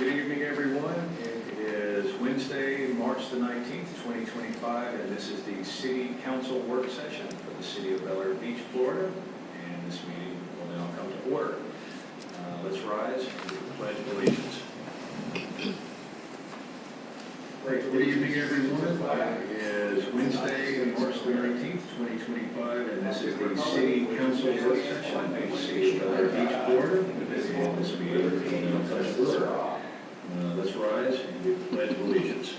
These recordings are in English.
Good evening, everyone. It is Wednesday, March the 19th, 2025, and this is the City Council work session for the City of Bel Air Beach, Florida. And this meeting will now come to order. Let's rise and do the Pledge of Allegiance. Good evening, everyone. It is Wednesday, March the 19th, 2025, and this is the City Council work session for the City of Bel Air Beach, Florida. And this meeting will now come to order. Let's rise and do the Pledge of Allegiance.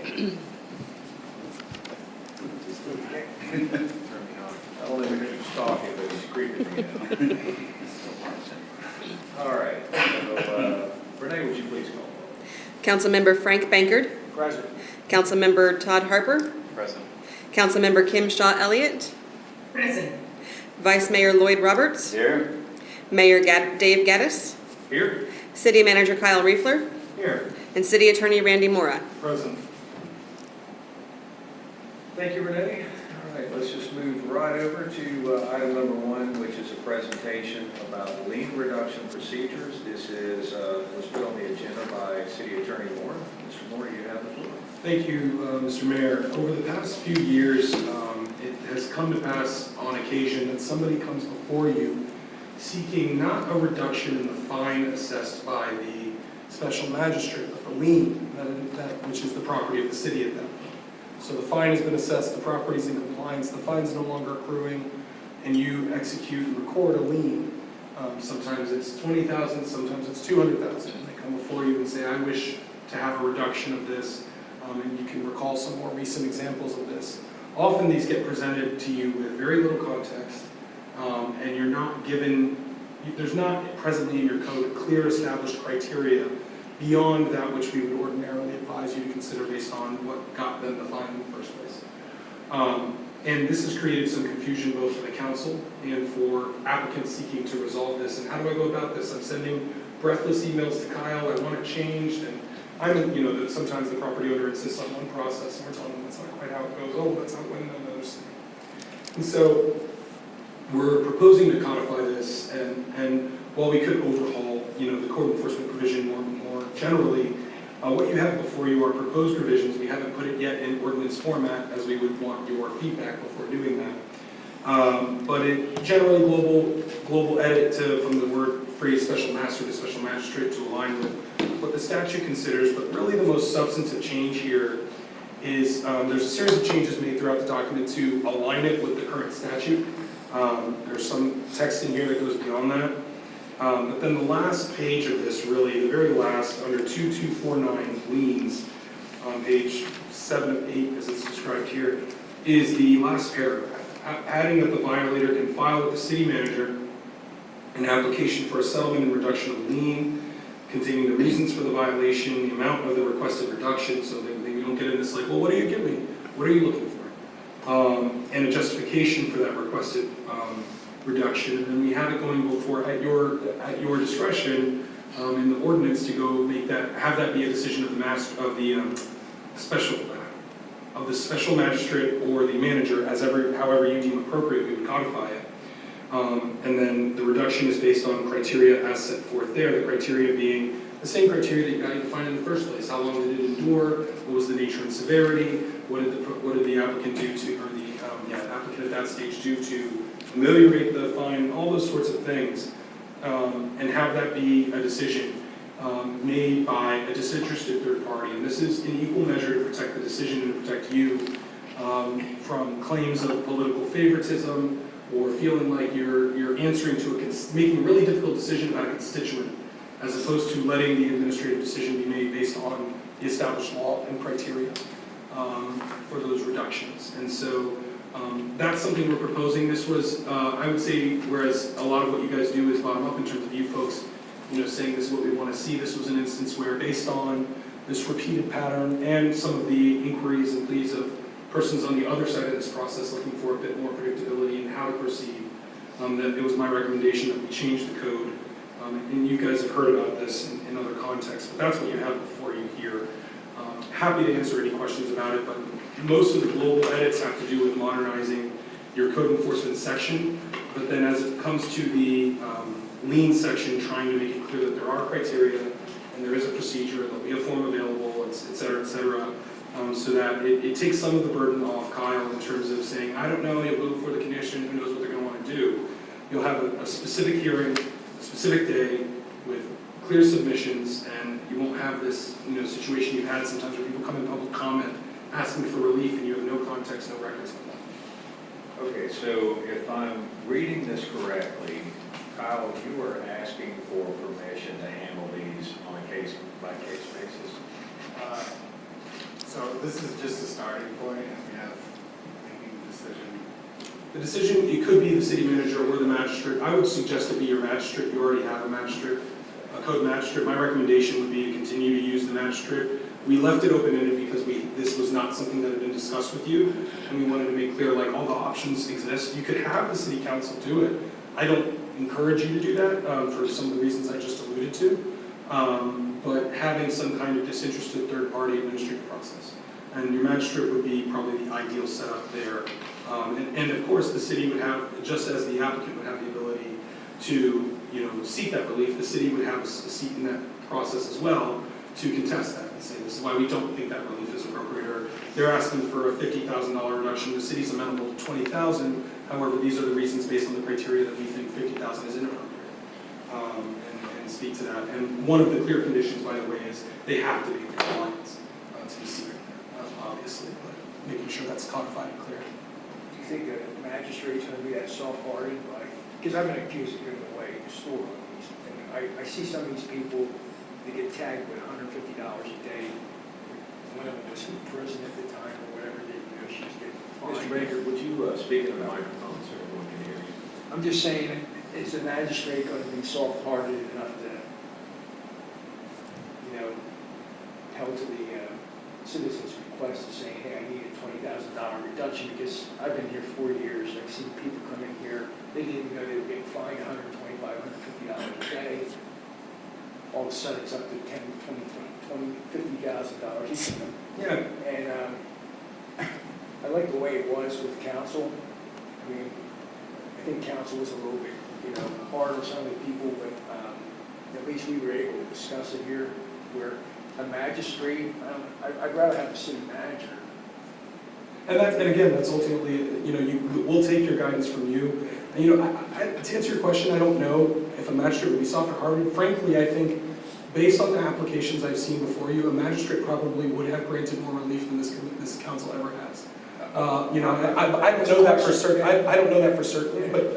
I don't even know who's talking, but he's creeping me out. All right. So, Renee, would you please call the roll? Councilmember Frank Bankert. Present. Councilmember Todd Harper. Present. Councilmember Kim Shaw Elliott. Present. Vice Mayor Lloyd Roberts. Here. Mayor Dave Gaddis. Here. City Manager Kyle Riefler. Here. And City Attorney Randy Mora. Present. Thank you, Renee. All right, let's just move right over to item number 1, which is a presentation about lien reduction procedures. This is was put on the agenda by City Attorney Moore. Mr. Moore, you have the floor. Thank you, Mr. Mayor. Over the past few years, it has come to pass on occasion that somebody comes before you seeking not a reduction in the fine assessed by the special magistrate, but the lien, which is the property of the city at that point. So the fine has been assessed, the property's in compliance, the fine's no longer accruing, and you execute and record a lien. Sometimes it's $20,000, sometimes it's $200,000. And they come before you and say, I wish to have a reduction of this, and you can recall some more recent examples of this. Often these get presented to you with very little context, and you're not given, there's not presently in your code clear established criteria beyond that which we would ordinarily advise you to consider based on what got them the fine in the first place. And this has created some confusion both for the council and for applicants seeking to resolve this. And how do I go about this? I'm sending breathless emails to Kyle, I want it changed, and that sometimes the property owner insists on one process, and we're telling them that's not quite how it goes. Oh, that's not when another city. And so we're proposing to codify this, and while we could overhaul, the code enforcement provision more generally, what you have before you are proposed revisions. We haven't put it yet in ordinance format, as we would want your feedback before doing that. But it generally global edit from the word phrase special master to special magistrate to align with what the statute considers. But really the most substantive change here is there's a series of changes made throughout the document to align it with the current statute. There's some text in here that goes beyond that. But then the last page of this, really, the very last, under 2249 liens, on page 7 of 8, as it's described here, is the last paragraph, adding that the violator can file with the city manager an application for a settlement and reduction of lien, containing the reasons for the violation, the amount of the requested reduction, so that we don't get into this like, well, what do you give me? What are you looking for? And a justification for that requested reduction, and then we have it going before at your discretion in the ordinance to go have that be a decision of the special magistrate or the manager, however you deem appropriate. We would codify it, and then the reduction is based on criteria as set forth there. The criteria being the same criteria that got you defined in the first place. How long did it endure? What was the nature and severity? What did the applicant do to, or the applicant at that stage do to ameliorate the fine, all those sorts of things, and have that be a decision made by a disinterested third party. And this is in equal measure to protect the decision and to protect you from claims of political favoritism or feeling like you're answering to making a really difficult decision about a constituent, as opposed to letting the administrative decision be made based on the established law and criteria for those reductions. And so that's something we're proposing. This was, I would say, whereas a lot of what you guys do is bottom up in terms of you folks, saying this is what we want to see. This was an instance where, based on this repeated pattern and some of the inquiries and pleas of persons on the other side of this process looking for a bit more predictability in how to proceed, that it was my recommendation that we change the code. And you guys have heard about this in other contexts, but that's what you have before you here. Happy to answer any questions about it, but most of the global edits have to do with modernizing your code enforcement section, but then as it comes to the lien section trying to make it clear that there are criteria and there is a procedure, there'll be a form available, et cetera, so that it takes some of the burden off Kyle in terms of saying, I don't know, you'll go before the commission, who knows what they're gonna wanna do. You'll have a specific hearing, a specific day with clear submissions, and you won't have this, situation you've had sometimes where people come in public comment asking for relief and you have no context, no records of that. Okay, so if I'm reading this correctly, Kyle, you are asking for permission to handle these on a case-by-case basis? So this is just a starting point, and we have making the decision. The decision, it could be the city manager or the magistrate. I would suggest it be your magistrate. You already have a magistrate, a code magistrate. My recommendation would be to continue to use the magistrate. We left it open-ended because this was not something that had been discussed with you, and we wanted to make clear, like, all the options exist. You could have the city council do it. I don't encourage you to do that for some of the reasons I just alluded to, but having some kind of disinterested third-party administrative process. And your magistrate would be probably the ideal setup there. And of course, the city would have, just as the applicant would have the ability to, seek that relief, the city would have a seat in that process as well to contest that and say, this is why we don't think that relief is appropriate, or they're asking for a $50,000 reduction, the city's amenable to $20,000, however, these are the reasons based on the criteria that we think $50,000 is inappropriate, and speak to that. And one of the clear conditions, by the way, is they have to be in compliance to be secret, obviously, but making sure that's codified and clear. Do you think the magistrate's gonna be that soft-hearted, because I've been accused of giving away the store on these, and I see some of these people, they get tagged with $150 a day. One of them was in prison at the time or whatever, she's getting fined. Mr. Baker, would you speak in the microphone so everyone can hear you? I'm just saying, is the magistrate gonna be soft-hearted enough to, held to the citizen's request of saying, hey, I need a $20,000 reduction, because I've been here 4 years, I've seen people come in here, they didn't even know they were getting fined $125, $150 a day. All of a sudden, it's up to $10,000, $20,000, $50,000. Yeah. And I like the way it was with council. I mean, I think council was a little bit, hard on some of the people, but at least we were able to discuss it here, where a magistrate, I'd rather have a city manager. And again, that's ultimately, we'll take your guidance from you. And, to answer your question, I don't know if a magistrate would be softer-hearted. Frankly, I think, based on the applications I've seen before you, a magistrate probably would have granted more relief than this council ever has. I don't know that for certain. I don't know that for certain, but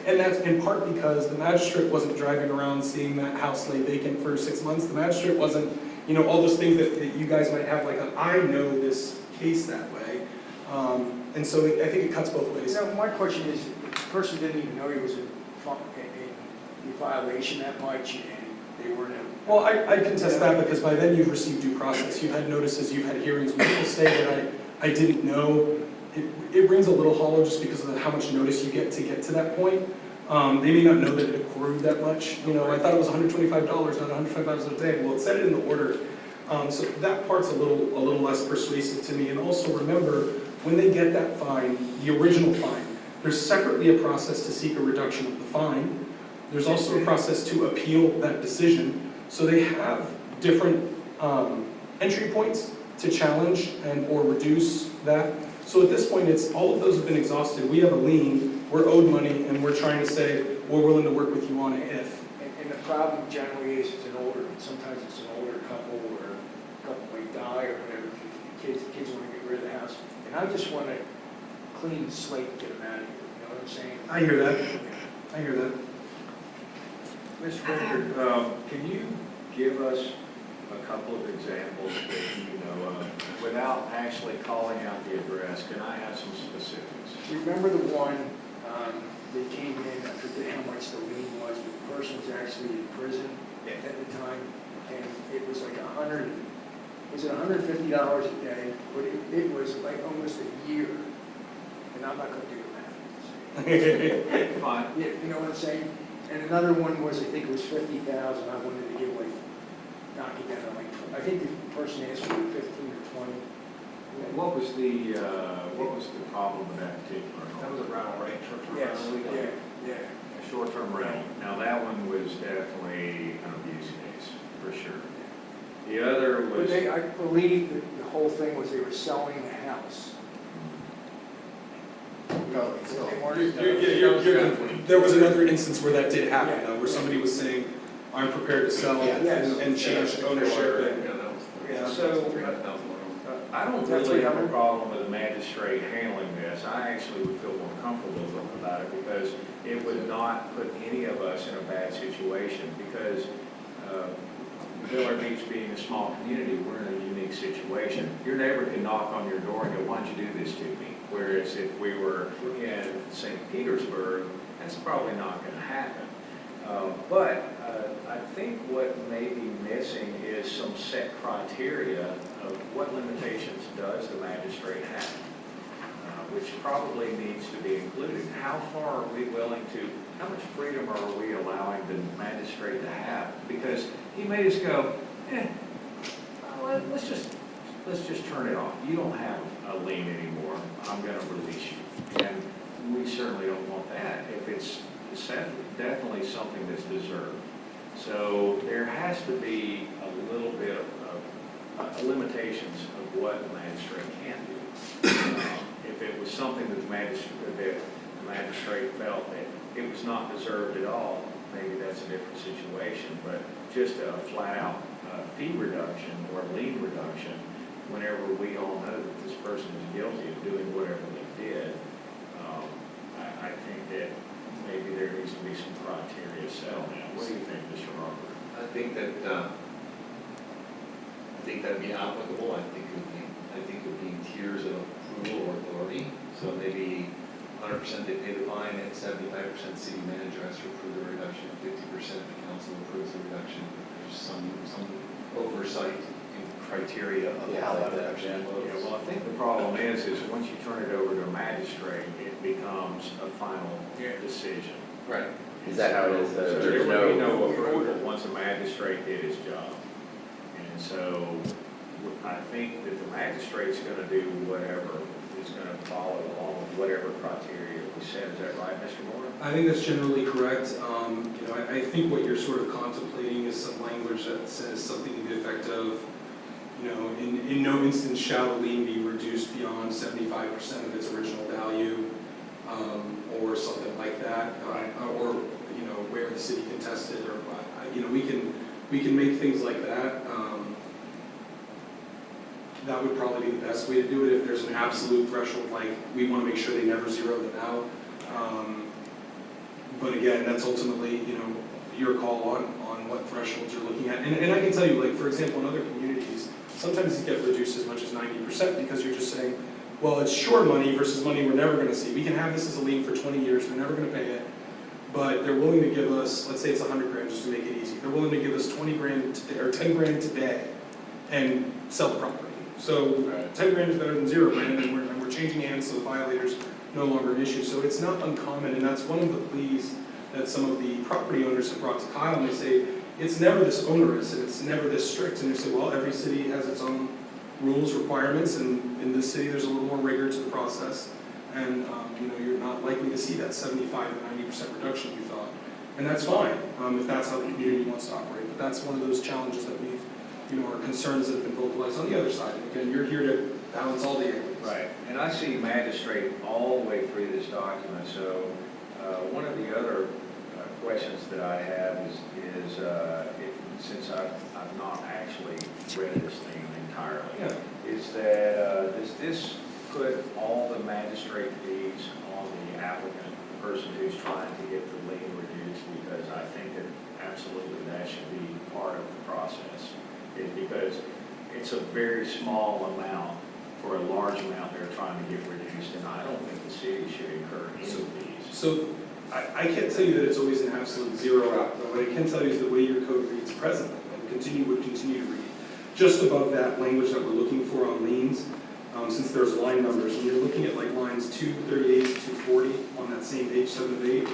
and that's in part because the magistrate wasn't driving around seeing that house lay vacant for 6 months. The magistrate wasn't, all those things that you guys might have, like, I know this case that way. And so I think it cuts both ways. My question is, the person didn't even know he was in violation that much, and they weren't. Well, I contest that because by then you've received due process. You've had notices, you've had hearings. When people say that I didn't know, it rings a little hollow just because of how much notice you get to that point. They may not know that it accrued that much. I thought it was $125, not $125 a day. Well, it said it in the order. So that part's a little less persuasive to me. And also remember, when they get that fine, the original fine, there's separately a process to seek a reduction of the fine. There's also a process to appeal that decision. So they have different entry points to challenge or reduce that. So at this point, all of those have been exhausted. We have a lien, we're owed money, and we're trying to say we're willing to work with you on it if. And the problem generally is sometimes it's an older couple, or a couple might die or whatever. The kids want to get rid of the house. And I just want to clean the slate and get them out of here. You know what I'm saying? I hear that. Mr. Baker, can you give us a couple of examples that you know of without actually calling out the address? Can I have some specifics? Remember the one that came in, I forget how much the lien was, but the person was actually in prison at the time, and it was like $150 a day, but it was like almost a year, and I'm not going to do that. Fine. Yeah, you know what I'm saying? And another one was, I think it was $50,000. I wanted to give knock it down to I think the person asked for 15 or 20. What was the problem with that particular? That was a rental, right? Short-term Yes, rental. yeah. Short-term rental. Now, that one was definitely an abuse case, for sure. The other But was, they, I believe that the whole thing was they were selling the house. No, it's still. There was another instance where that did happen, though, where somebody was saying, I'm prepared to sell Yes. and change ownership. yeah, so, I don't That's really what have a happened? problem with the magistrate handling this. I actually would feel more comfortable about it because it would not put any of us in a bad situation because Miller Beach being a small community, we're in a unique situation. Your neighbor can knock on your door and go, why'd you do this to me? Whereas if we were in St. Petersburg, that's probably not going to happen. But I think what may be missing is some set criteria of what limitations does the magistrate have, which probably needs to be included. How far are we willing to, how much freedom are we allowing the magistrate to have? Because he may just go, let's just turn it off. You don't have a lien anymore. I'm going to release you. And we certainly don't want that if it's definitely something that's deserved. So there has to be a little bit of limitations of what the magistrate can do. If it was something that the magistrate felt that it was not deserved at all, maybe that's a different situation. But just a flat-out fee reduction or lien reduction, whenever we all know that this person is guilty of doing whatever they did, I think that maybe there needs to be some criteria set on that. What do you think, Mr. Robert? I think that'd be applicable. I think it would be in tiers of approval or authority. So maybe 100% they pay the fine, and 75% city manager has to approve the reduction, 50% the council approves the reduction. There's some oversight and criteria of how that reduction flows. Yeah, well, I think the problem is once you turn it over to a magistrate, it becomes a final decision. Right. Is that how it is? So There's there would be no no, approval once a magistrate did his job. And so I think that the magistrate's gonna do whatever is gonna follow along with whatever criteria we set. Is that right, Mr. Moore? I think that's generally correct. I think what you're sort of contemplating is some language that says something to the effect of, in no instance shall a lien be reduced beyond 75% of its original value, or something like that, or where the city contested, or we can make things like that. That would probably be the best way to do it if there's an absolute threshold, like we want to make sure they never zero them out. But again, that's ultimately, your call on what thresholds you're looking at. And I can tell you, like, for example, in other communities, sometimes you get reduced as much as 90% because you're just saying, well, it's sure money versus money we're never going to see. We can have this as a lien for 20 years, we're never going to pay it. But they're willing to give us, let's say it's 100 grand just to make it easy. They're willing to give us 20 grand today, or 10 grand today and sell the property. So 10 grand is better than 0 grand, and we're changing hands so the violator's no longer an issue. So it's not uncommon, and that's one of the pleas that some of the property owners have brought to Kyle, and they say, it's never this onerous, and it's never this strict. And they say, well, every city has its own rules, requirements, and in this city there's a little more rigor to the process. And you're not likely to see that 75 to 90% reduction you thought. And that's fine, if that's how the community wants to operate. But that's one of those challenges that we've, are concerns that have been vocalized on the other side. And again, you're here to balance all the areas. Right, and I see magistrate all the way through this document, so one of the other questions that I have is since I've not actually read this thing entirely, is that does this put all the magistrate fees on the applicant, the person who's trying to get the lien reduced? Because I think that absolutely that should be part of the process, because it's a very small amount for a large amount they're trying to get reduced, and I don't think the city should incur any fees. So I can't tell you that it's always an absolute zero out, but what I can tell you is the way your code reads presently, and would continue to read, just above that language that we're looking for on liens, since there's line numbers, when you're looking at like lines 238 to 240 on that same page 7 of 8, it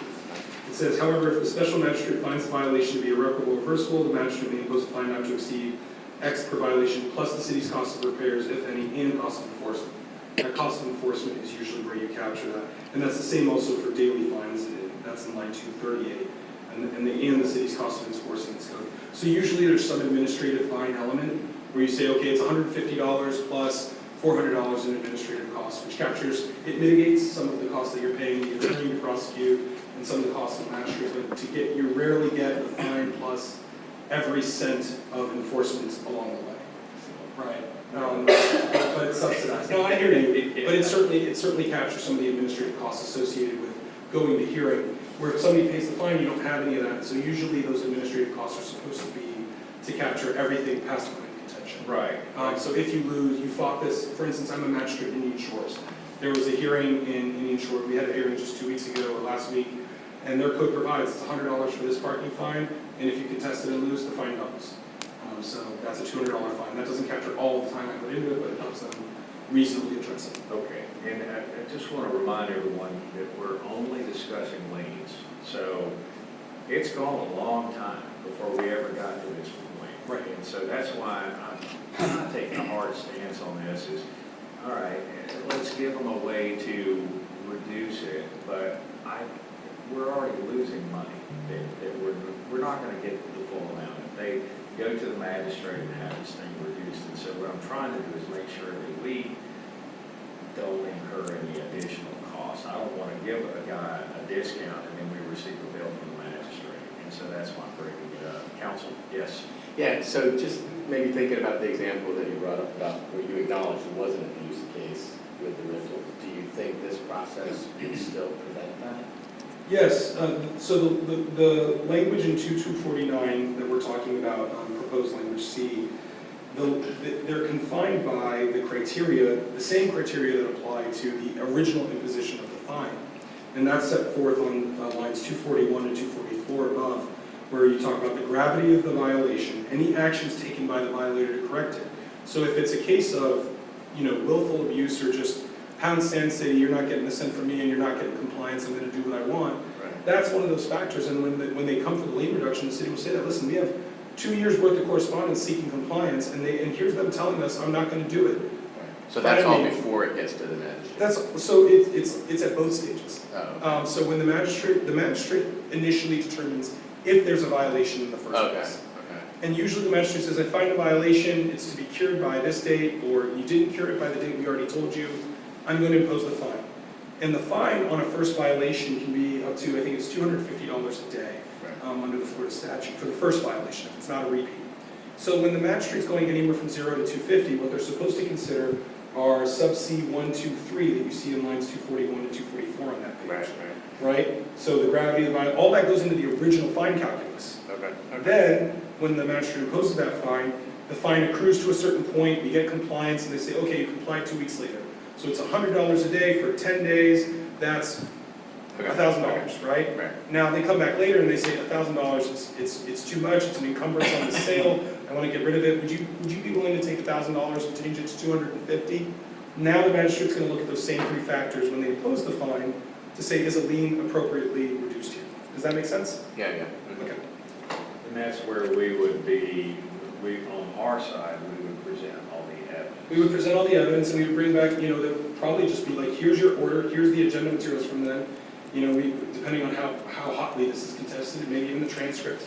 says, however, if the special magistrate finds the violation to be irreparable or reversible, the magistrate may impose a fine not to exceed X per violation plus the city's cost of repairs, if any, and cost of enforcement. That cost of enforcement is usually where you capture that. And that's the same also for daily fines that's in line 238, and the city's cost of enforcing this code. So usually there's some administrative fine element where you say, okay, it's $150 plus $400 in administrative costs, which captures, it mitigates some of the costs that you're paying the attorney to prosecute and some of the costs of the magistrate, but you rarely get the fine plus every cent of enforcement along the way. Right. But it's subsidized. No, I hear you, but it certainly captures some of the administrative costs associated with going to hearing. Where if somebody pays the fine, you don't have any of that, so usually those administrative costs are supposed to be to capture everything past point of contention. Right. So if you lose, you fought this, for instance, I'm a magistrate in Indian Shores. There was a hearing in Indian Shores, we had a hearing just 2 weeks ago or last week, and their code provides it's $100 for this parking fine, and if you contest it and lose, the fine doubles. So that's a $200 fine. That doesn't capture all of the time I put into it, but it helps them reasonably address it. Okay, and I just want to remind everyone that we're only discussing liens. So it's gone a long time before we ever got to this point. Right. And so that's why I'm not taking a hard stance on this is, all right, let's give them a way to reduce it, but we're already losing money that we're not going to get the full amount. If they go to the magistrate and have this thing reduced, and so what I'm trying to do is make sure that we don't incur any additional costs. I don't want to give a guy a discount and then we receive a bill from the magistrate, and so that's why I'm bringing it up. Counsel, yes? Yeah, so just maybe thinking about the example that you brought up about where you acknowledged it was an abuse case with the rental, do you think this process would still prevent that? Yes, so the language in 2249 that we're talking about, proposed language C, they're confined by the criteria, the same criteria that apply to the original imposition of the fine. And that's set forth on lines 241 and 244 above, where you talk about the gravity of the violation, any actions taken by the violator to correct it. So if it's a case of, willful abuse or just pound sand city, you're not getting a cent from me and you're not getting compliance, I'm going to do what I want. Right. That's one of those factors, and when they come for the lien reduction, the city will say that, listen, we have 2 years worth of correspondence seeking compliance, and here's them telling us, I'm not going to do it. Right. So that's all before it gets to the magistrate? So it's at both stages. Oh, okay. So when the magistrate initially determines if there's a violation in the first Okay, place. okay. And usually the magistrate says, I find a violation, it's to be cured by this date, or you didn't cure it by the date we already told you, I'm going to impose the fine. And the fine on a first violation can be up to, I think it's $250 a day under the Florida statute for the first violation, if it's not a repeat. So when the magistrate's going anywhere from 0 to 250, what they're supposed to consider are sub C 1, 2, 3 that you see in lines 241 to 244 on that page. Right? So the gravity of the fine, all that goes into the original fine calculus. Okay. Then, when the magistrate imposes that fine, the fine accrues to a certain point, we get compliance, and they say, okay, you complied 2 weeks later. So it's $100 a day for 10 days, that's $1,000, right? Right. Now, they come back later and they say $1,000, it's too much, it's an encumbrance on the sale, I want to get rid of it. Would you be willing to take $1,000 and change it to $250? Now the magistrate's going to look at those same 3 factors when they impose the fine to say, is a lien appropriately reduced here? Does that make sense? Yeah, yeah. Okay. And that's where we would be, on our side, we would present all the evidence. We would present all the evidence and we would bring back, that would probably just be like, here's your order, here's the agenda materials from them. Depending on how hotly this is contested, maybe even the transcript.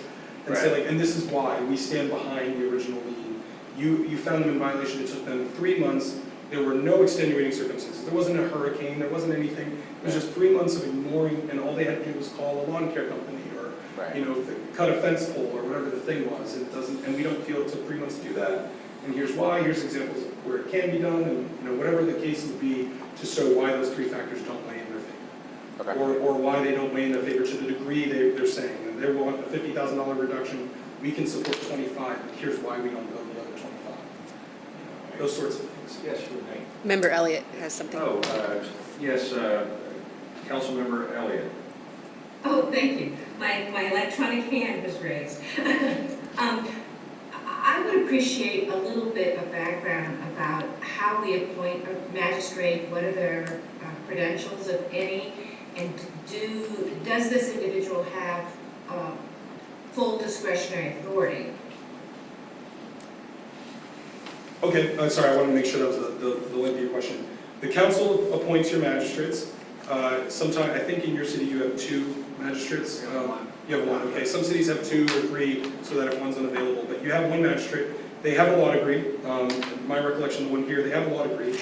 And say like, and this is why we stand behind the original lien. You found them in violation, it took them 3 months. There were no extenuating circumstances. There wasn't a hurricane, there wasn't anything. It was just 3 months of ignoring, and all they had to do was call a lawn care company or, cut a fence pole or whatever the thing was. And we don't feel it took 3 months to do that. And here's why, here's examples of where it can be done, and whatever the case would be, to show why those 3 factors don't weigh in their favor. Okay. Or why they don't weigh in their favor to the degree they're saying. And they want a $50,000 reduction, we can support 25, but here's why we don't go the other 25. Those sorts of things. Yes, Renee? Member Elliott has something. Oh, yes, Councilmember Elliott. Oh, thank you. My electronic hand was raised. I would appreciate a little bit of background about how we appoint a magistrate, what are their credentials, if any, and does this individual have full discretionary authority? Okay, sorry, I wanted to make sure that was the length of your question. The council appoints your magistrates. Sometime, I think in your city you have 2 magistrates? We have one. You have one, okay. Some cities have 2 or 3, so that if one's unavailable, but you have 1 magistrate. They have a law degree. My recollection, the one here, they have a law degree.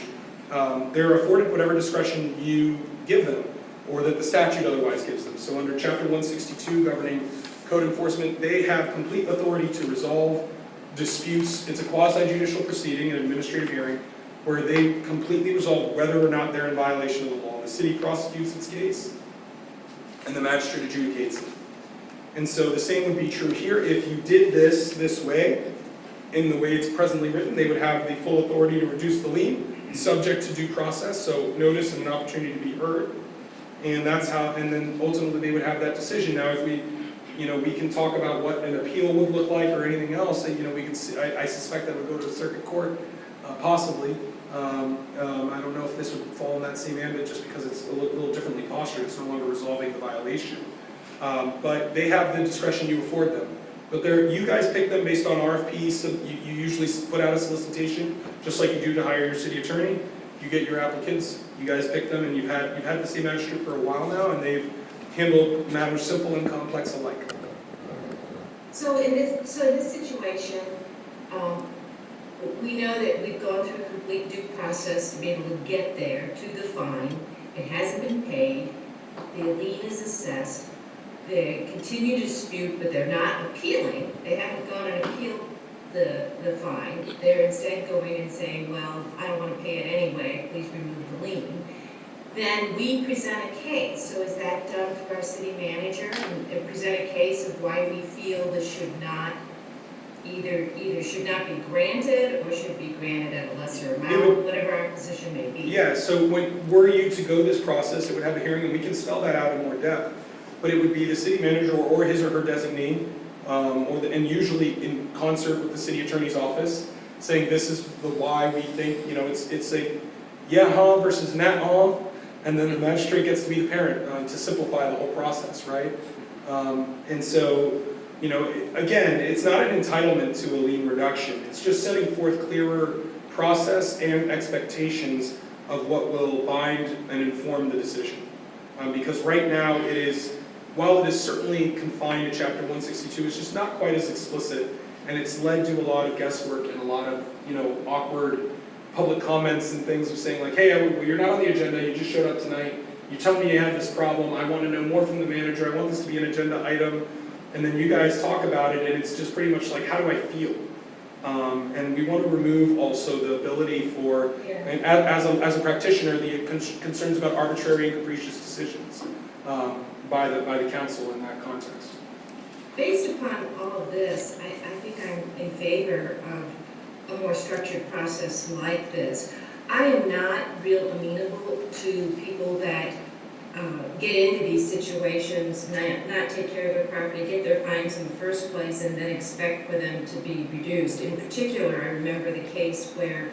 They're afforded whatever discretion you give them, or that the statute otherwise gives them. So under Chapter 162 governing code enforcement, they have complete authority to resolve disputes. It's a quasi-judicial proceeding, an administrative hearing, where they completely resolve whether or not they're in violation of the law. The city prosecutes its case, and the magistrate adjudicates it. And so the same would be true here. If you did this way, in the way it's presently written, they would have the full authority to reduce the lien, subject to due process, so notice and an opportunity to be heard. And that's how, and then ultimately they would have that decision. Now, if we, we can talk about what an appeal would look like or anything else, we could see, I suspect that would go to a circuit court, possibly. I don't know if this would fall in that same ambit just because it's a little differently postured. It's no longer resolving the violation. But they have the discretion you afford them. But you guys pick them based on RFPs, so you usually put out a solicitation, just like you do to hire your city attorney. You get your applicants, you guys pick them, and you've had the city magistrate for a while now, and they've handled matters simple and complex alike. So in this situation, we know that we've gone through a complete due process to be able to get there to the fine. It hasn't been paid. The lien is assessed. They continue to dispute, but they're not appealing. They haven't gone and appealed the fine. They're instead going and saying, well, I don't want to pay it anyway, please remove the lien. Then we present a case. So is that done through our city manager? And present a case of why we feel this should not either should not be granted or should be granted at a lesser amount, whatever our position may be. Yeah, so were you to go this process, it would have a hearing, and we can spell that out in more depth. But it would be the city manager or his or her designee, and usually in concert with the city attorney's office, saying this is the why we think, it's a yeah-huh versus nah-huh, and then the magistrate gets to be the parent to simplify the whole process, right? And so, again, it's not an entitlement to a lien reduction. It's just setting forth clearer process and expectations of what will bind and inform the decision. Because right now it is, while it is certainly confined to Chapter 162, it's just not quite as explicit, and it's led to a lot of guesswork and a lot of, awkward public comments and things of saying like, hey, you're not on the agenda, you just showed up tonight, you tell me you have this problem, I want to know more from the manager, I want this to be an agenda item, and then you guys talk about it, and it's just pretty much like, how do I feel? And we want to remove also the ability for, and as a practitioner, the concerns about arbitrary and capricious decisions by the council in that context. Based upon all of this, I think I'm in favor of a more structured process like this. I am not real amenable to people that get into these situations, not take care of their property, get their fines in the first place, and then expect for them to be reduced. In particular, I remember the case where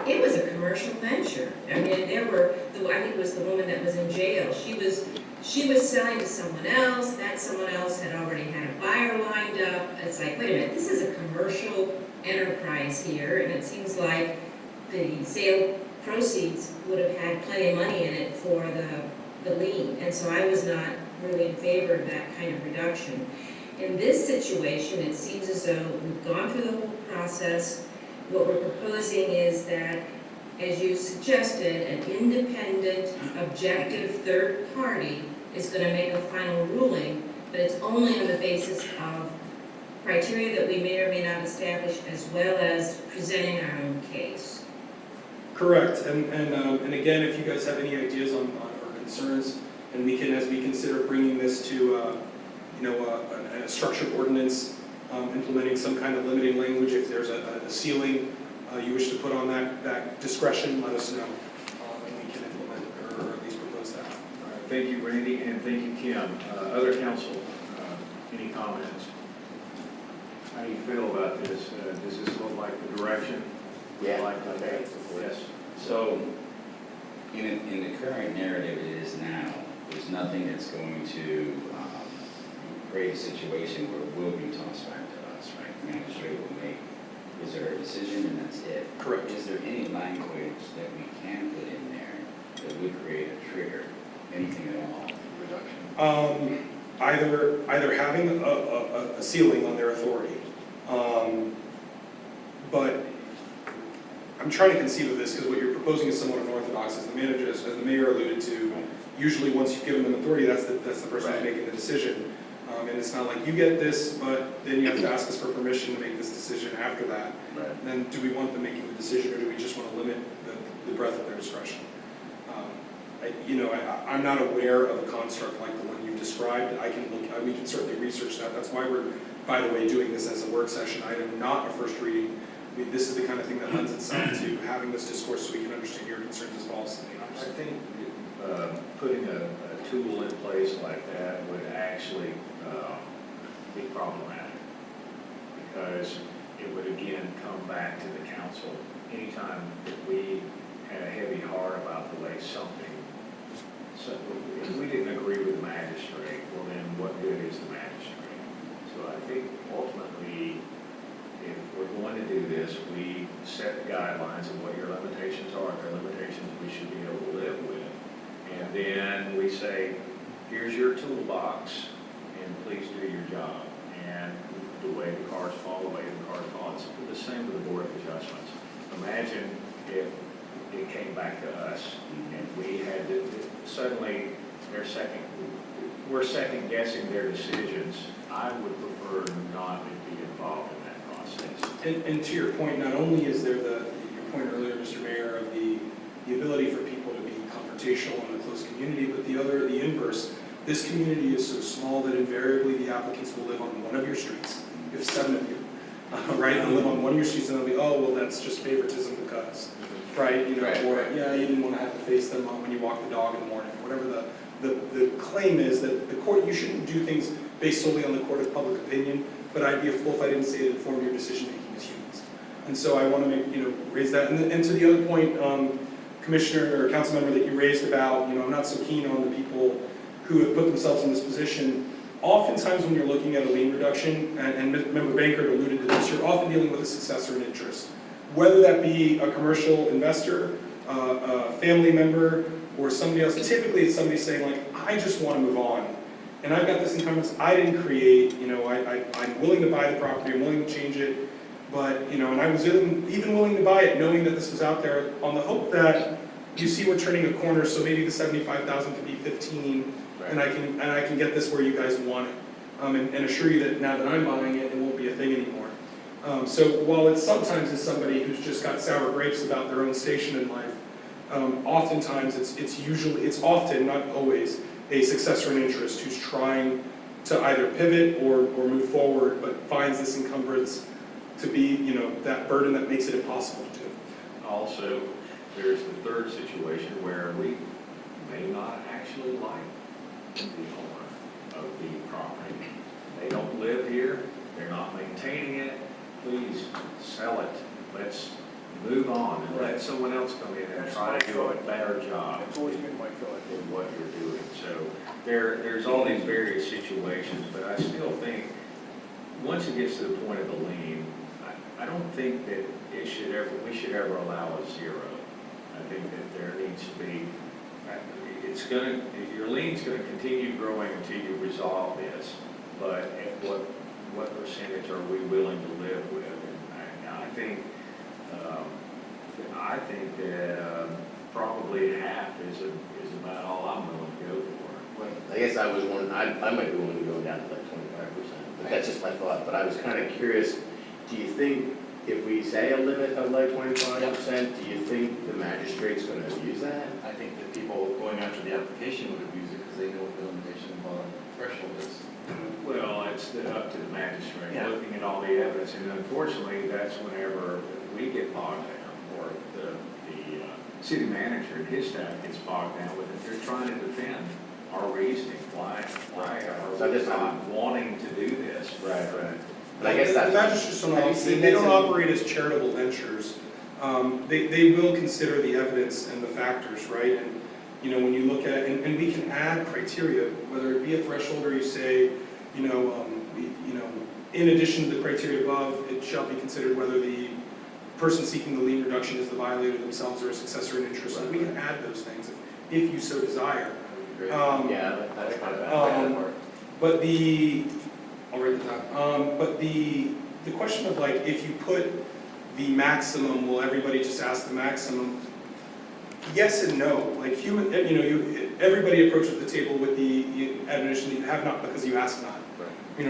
it was a commercial venture. I mean, I think it was the woman that was in jail. She was selling to someone else. That someone else had already had a buyer lined up. It's like, wait a minute, this is a commercial enterprise here, and it seems like the sale proceeds would have had plenty of money in it for the lien, and so I was not really in favor of that kind of reduction. In this situation, it seems as though we've gone through the whole process. What we're proposing is that, as you suggested, an independent, objective third party is going to make a final ruling, but it's only on the basis of criteria that we may or may not establish, as well as presenting our own case. Correct, and again, if you guys have any ideas on our concerns, and we can, as we consider bringing this to, a structured ordinance, implementing some kind of limiting language, if there's a ceiling you wish to put on that discretion, let us know, and we can implement it, or at least propose that. All right, thank you, Randy, and thank you, Kim. Other council, any comments? How do you feel about this? Does this look like the direction? Yeah. Like that? Yes. So, in the current narrative it is now, there's nothing that's going to create a situation where it will be tossed back to us, right? The magistrate will make his or her decision and that's it. Correct. Is there any language that we can put in there that would create a trigger, anything at all? Reduction. either having a ceiling on their authority, but I'm trying to conceive of this because what you're proposing is somewhat unorthodox, as the manager, as the mayor alluded to. Usually, once you've given them authority, that's the person who's Right. making the decision. And it's not like you get this, but then you have to ask us for permission to make this decision after that. Right. Then do we want them making the decision, or do we just want to limit the breadth of their discretion? I'm not aware of a construct like the one you've described. We can certainly research that. That's why we're, by the way, doing this as a work session item, not a first reading. This is the kind of thing that lends itself to having this discourse so we can understand your concerns as policy I leaders. think putting a tool in place like that would actually be problematic, because it would again come back to the council. Anytime that we had a heavy heart about the way something, so if we didn't agree with the magistrate, well then what good is the magistrate? So I think ultimately, if we're going to do this, we set the guidelines of what your limitations are, the limitations we should be able to live with. And then we say, here's your toolbox, and please do your job. And the way the cards fall, the way the cards fall. It's the same with the Board of Adjustments. Imagine if it came back to us and we had to, suddenly we're second guessing their decisions. I would prefer not to be involved in that process. And to your point, not only is there your point earlier, Mr. Mayor, of the ability for people to be confrontational in a close community, but the inverse. This community is so small that invariably the applicants will live on one of your streets. You have 7 of you, right? They'll live on one of your streets and they'll be, oh, well, that's just favoritism because, right? Right. Or, yeah, you didn't want to have to face them when you walk the dog in the morning, whatever the claim is that the court, you shouldn't do things based solely on the court of public opinion, but I'd be a fool if I didn't say it informed your decision-making as humans. And so I want to raise that. And to the other point, Commissioner or Council Member, that you raised about, I'm not so keen on the people who have put themselves in this position. Oftentimes when you're looking at a lien reduction, and Member Bankert alluded to this, you're often dealing with a successor in interest. Whether that be a commercial investor, a family member, or somebody else. Typically it's somebody saying like, I just want to move on. And I've got this encumbrance I didn't create, I'm willing to buy the property, I'm willing to change it, but, and I was even willing to buy it knowing that this was out there on the hope that you see we're turning a corner, so maybe the 75,000 could be 15, and I can get this where you guys want it, and assure you that now that I'm buying it, it won't be a thing anymore. So while it sometimes is somebody who's just got sour grapes about their own station in life, oftentimes it's often, not always, a successor in interest who's trying to either pivot or move forward, but finds this encumbrance to be, that burden that makes it impossible to do. Also, there's the third situation where we may not actually like the owner of the property. They don't live here, they're not maintaining it, please sell it. Let's move on and let someone else come in and try to do a better job It's always been my thought. in what you're doing. So there's all these various situations, but I still think once it gets to the point of the lien, I don't think that we should ever allow a zero. I think that there needs to be, your lien's gonna continue growing until you resolve this, but at what percentage are we willing to live with? And I think that probably half is about all I'm willing to go for. Well, I guess I might be willing to go down to like 25%, but that's just my thought. But I was kind of curious, do you think if we say a limit of like 25%, do you think the magistrate's going to abuse that? I think that people going after the application would abuse it because they know what the limitation of threshold is. Well, it's up to the magistrate, Yeah. looking at all the evidence, and unfortunately, that's whenever we get bogged down, or the city manager and his staff gets bogged down with it. They're trying to defend our reasoning. Why So are we just not wanting to do this? Right. But I guess The that's. magistrates Have you seen they this don't in- operate as charitable ventures. They will consider the evidence and the factors, right? And, when you look at, and we can add criteria, whether it be a threshold or you say, in addition to the criteria above, it shall be considered whether the person seeking the lien reduction is the violator themselves or a successor in interest. So we can add those things if you so desire. Yeah, that's kind of that part. But I'll write it down. But the question of like, if you put the maximum, will everybody just ask the maximum? Yes and no. Like everybody approaches the table with the admonition that you have not because you ask not.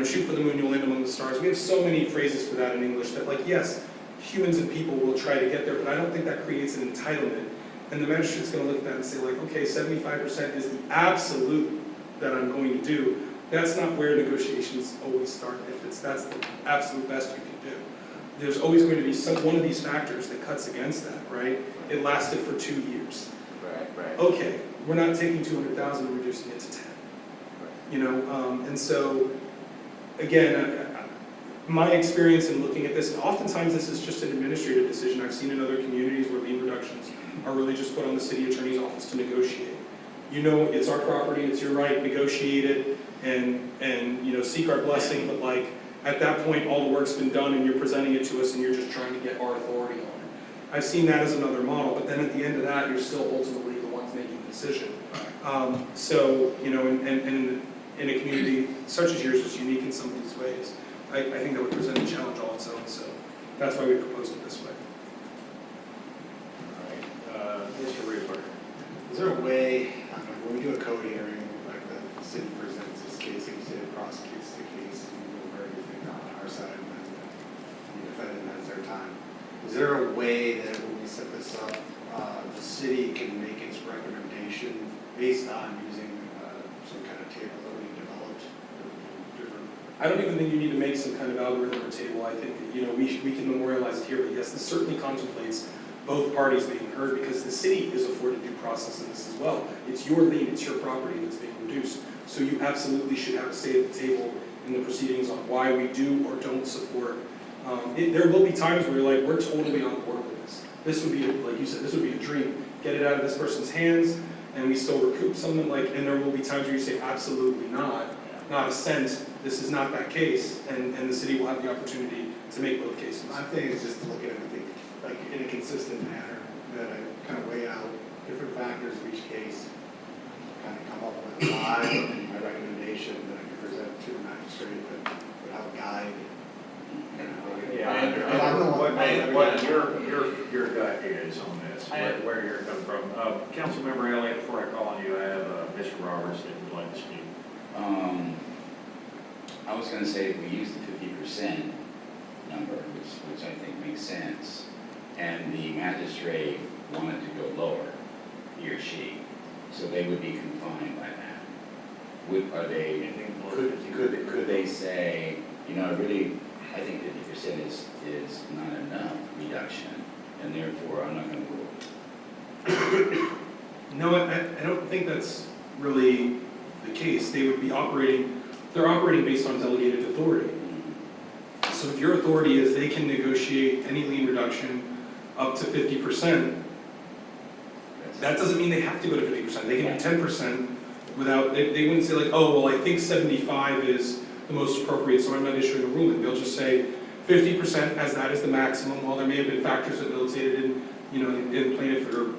Shoot for the moon, you'll land among the stars. We have so many phrases for that in English that, like, yes, humans and people will try to get there, but I don't think that creates an entitlement. And the magistrate's going to look at that and say, like, okay, 75% is the absolute that I'm going to do. That's not where negotiations always start. That's the absolute best you can do. There's always going to be one of these factors that cuts against that, right? It lasted for 2 years. Right. Okay, we're not taking 200,000 and reducing it to 10. And so, again, my experience in looking at this, and oftentimes this is just an administrative decision. I've seen in other communities where lien reductions are really just put on the city attorney's office to negotiate. It's our property, it's your right, negotiate it, and seek our blessing, but like, at that point, all the work's been done and you're presenting it to us and you're just trying to get our authority on it. I've seen that as another model, but then at the end of that, you're still ultimately the ones making the decision. In a community such as yours, is unique in some of these ways. I think that would present a challenge all its own, so that's why we proposed it this way. All right, Mr. Riefler. Is there a way, when we do a code hearing, like the city presents this case, and the city prosecutes the case, and we go over everything on our side, and then the defendant has their time. Is there a way that when we set this up, the city can make its recommendation based on using some kind of table that we developed? I don't even think you need to make some kind of algorithm or table. I think that, we can memorialize it here, but yes, this certainly contemplates both parties being heard because the city is afforded due process in this as well. It's your lien, it's your property that's being reduced. So you absolutely should have a say at the table in the proceedings on why we do or don't support. There will be times where you're like, we're totally on board with this. This would be, like you said, this would be a dream. Get it out of this person's hands and we still recoup something and there will be times where you say, absolutely not a cent, this is not that case, and the city will have the opportunity to make both cases. My thing is just to look at everything like in a consistent manner, that I kind of weigh out different factors of each case, kind of come up with my recommendation that I can present to the magistrate, but without a guide. Yeah, I understand what your gut is on this, where you're coming from. Councilmember Elliott, before I call on you, I have Mr. Roberts that would like to speak. I was gonna say if we use the 50% number, which I think makes sense, and the magistrate wanted to go lower, he or she, so they would be confined by that. Could they say, I think 50% is not enough reduction, and therefore I'm not gonna rule. No, I don't think that's really the case. They're operating based on delegated authority. So if your authority is they can negotiate any lien reduction up to 50%, that doesn't mean they have to go to 50%. They can do 10% without, they wouldn't say like, oh, well, I think 75 is the most appropriate, so I'm not issuing a ruling. They'll just say 50% as that is the maximum, while there may have been factors that militated in plaintiff or,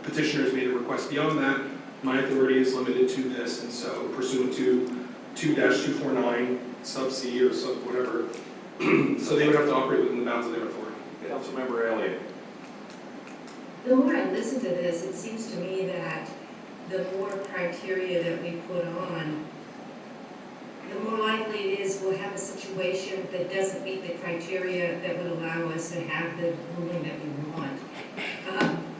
petitioners made a request beyond that, my authority is limited to this, and so pursuant to 2-249 sub C or sub whatever, so they would have to operate within the bounds of their authority. Councilmember Elliott. The more I listen to this, it seems to me that the more criteria that we put on, the more likely it is we'll have a situation that doesn't meet the criteria that would allow us to have the ruling that we want.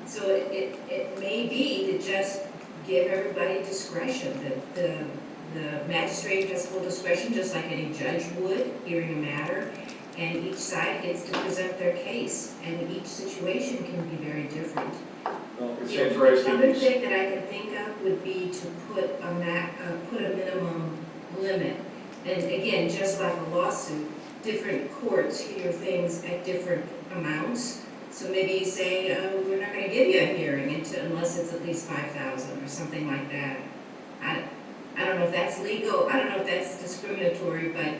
So it may be to just give everybody discretion, that the magistrate has full discretion, just like any judge would, hearing a matter, and each side gets to present their case, and each situation can be very different. Well, it's The interesting. other thing that I can think of would be to put a minimum limit. And again, just like a lawsuit, different courts hear things at different amounts. So maybe you say, we're not going to give you a hearing unless it's at least 5,000 or something like that. I don't know if that's legal, I don't know if that's discriminatory, but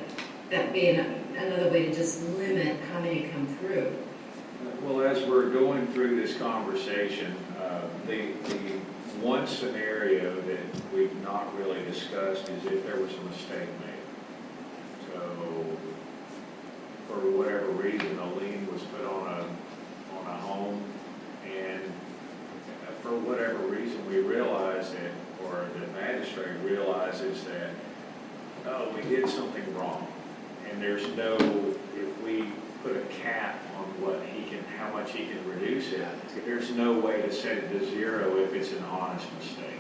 that being another way to just limit how many come through. Well, as we're going through this conversation, the One scenario that we've not really discussed is if there was a mistake made. So, for whatever reason, a lien was put on a home, and for whatever reason, we realize that, or the magistrate realizes that, oh, we did something wrong. And there's no, if we put a cap on what he can, how much he can reduce it, there's no way to set it to zero if it's an honest mistake.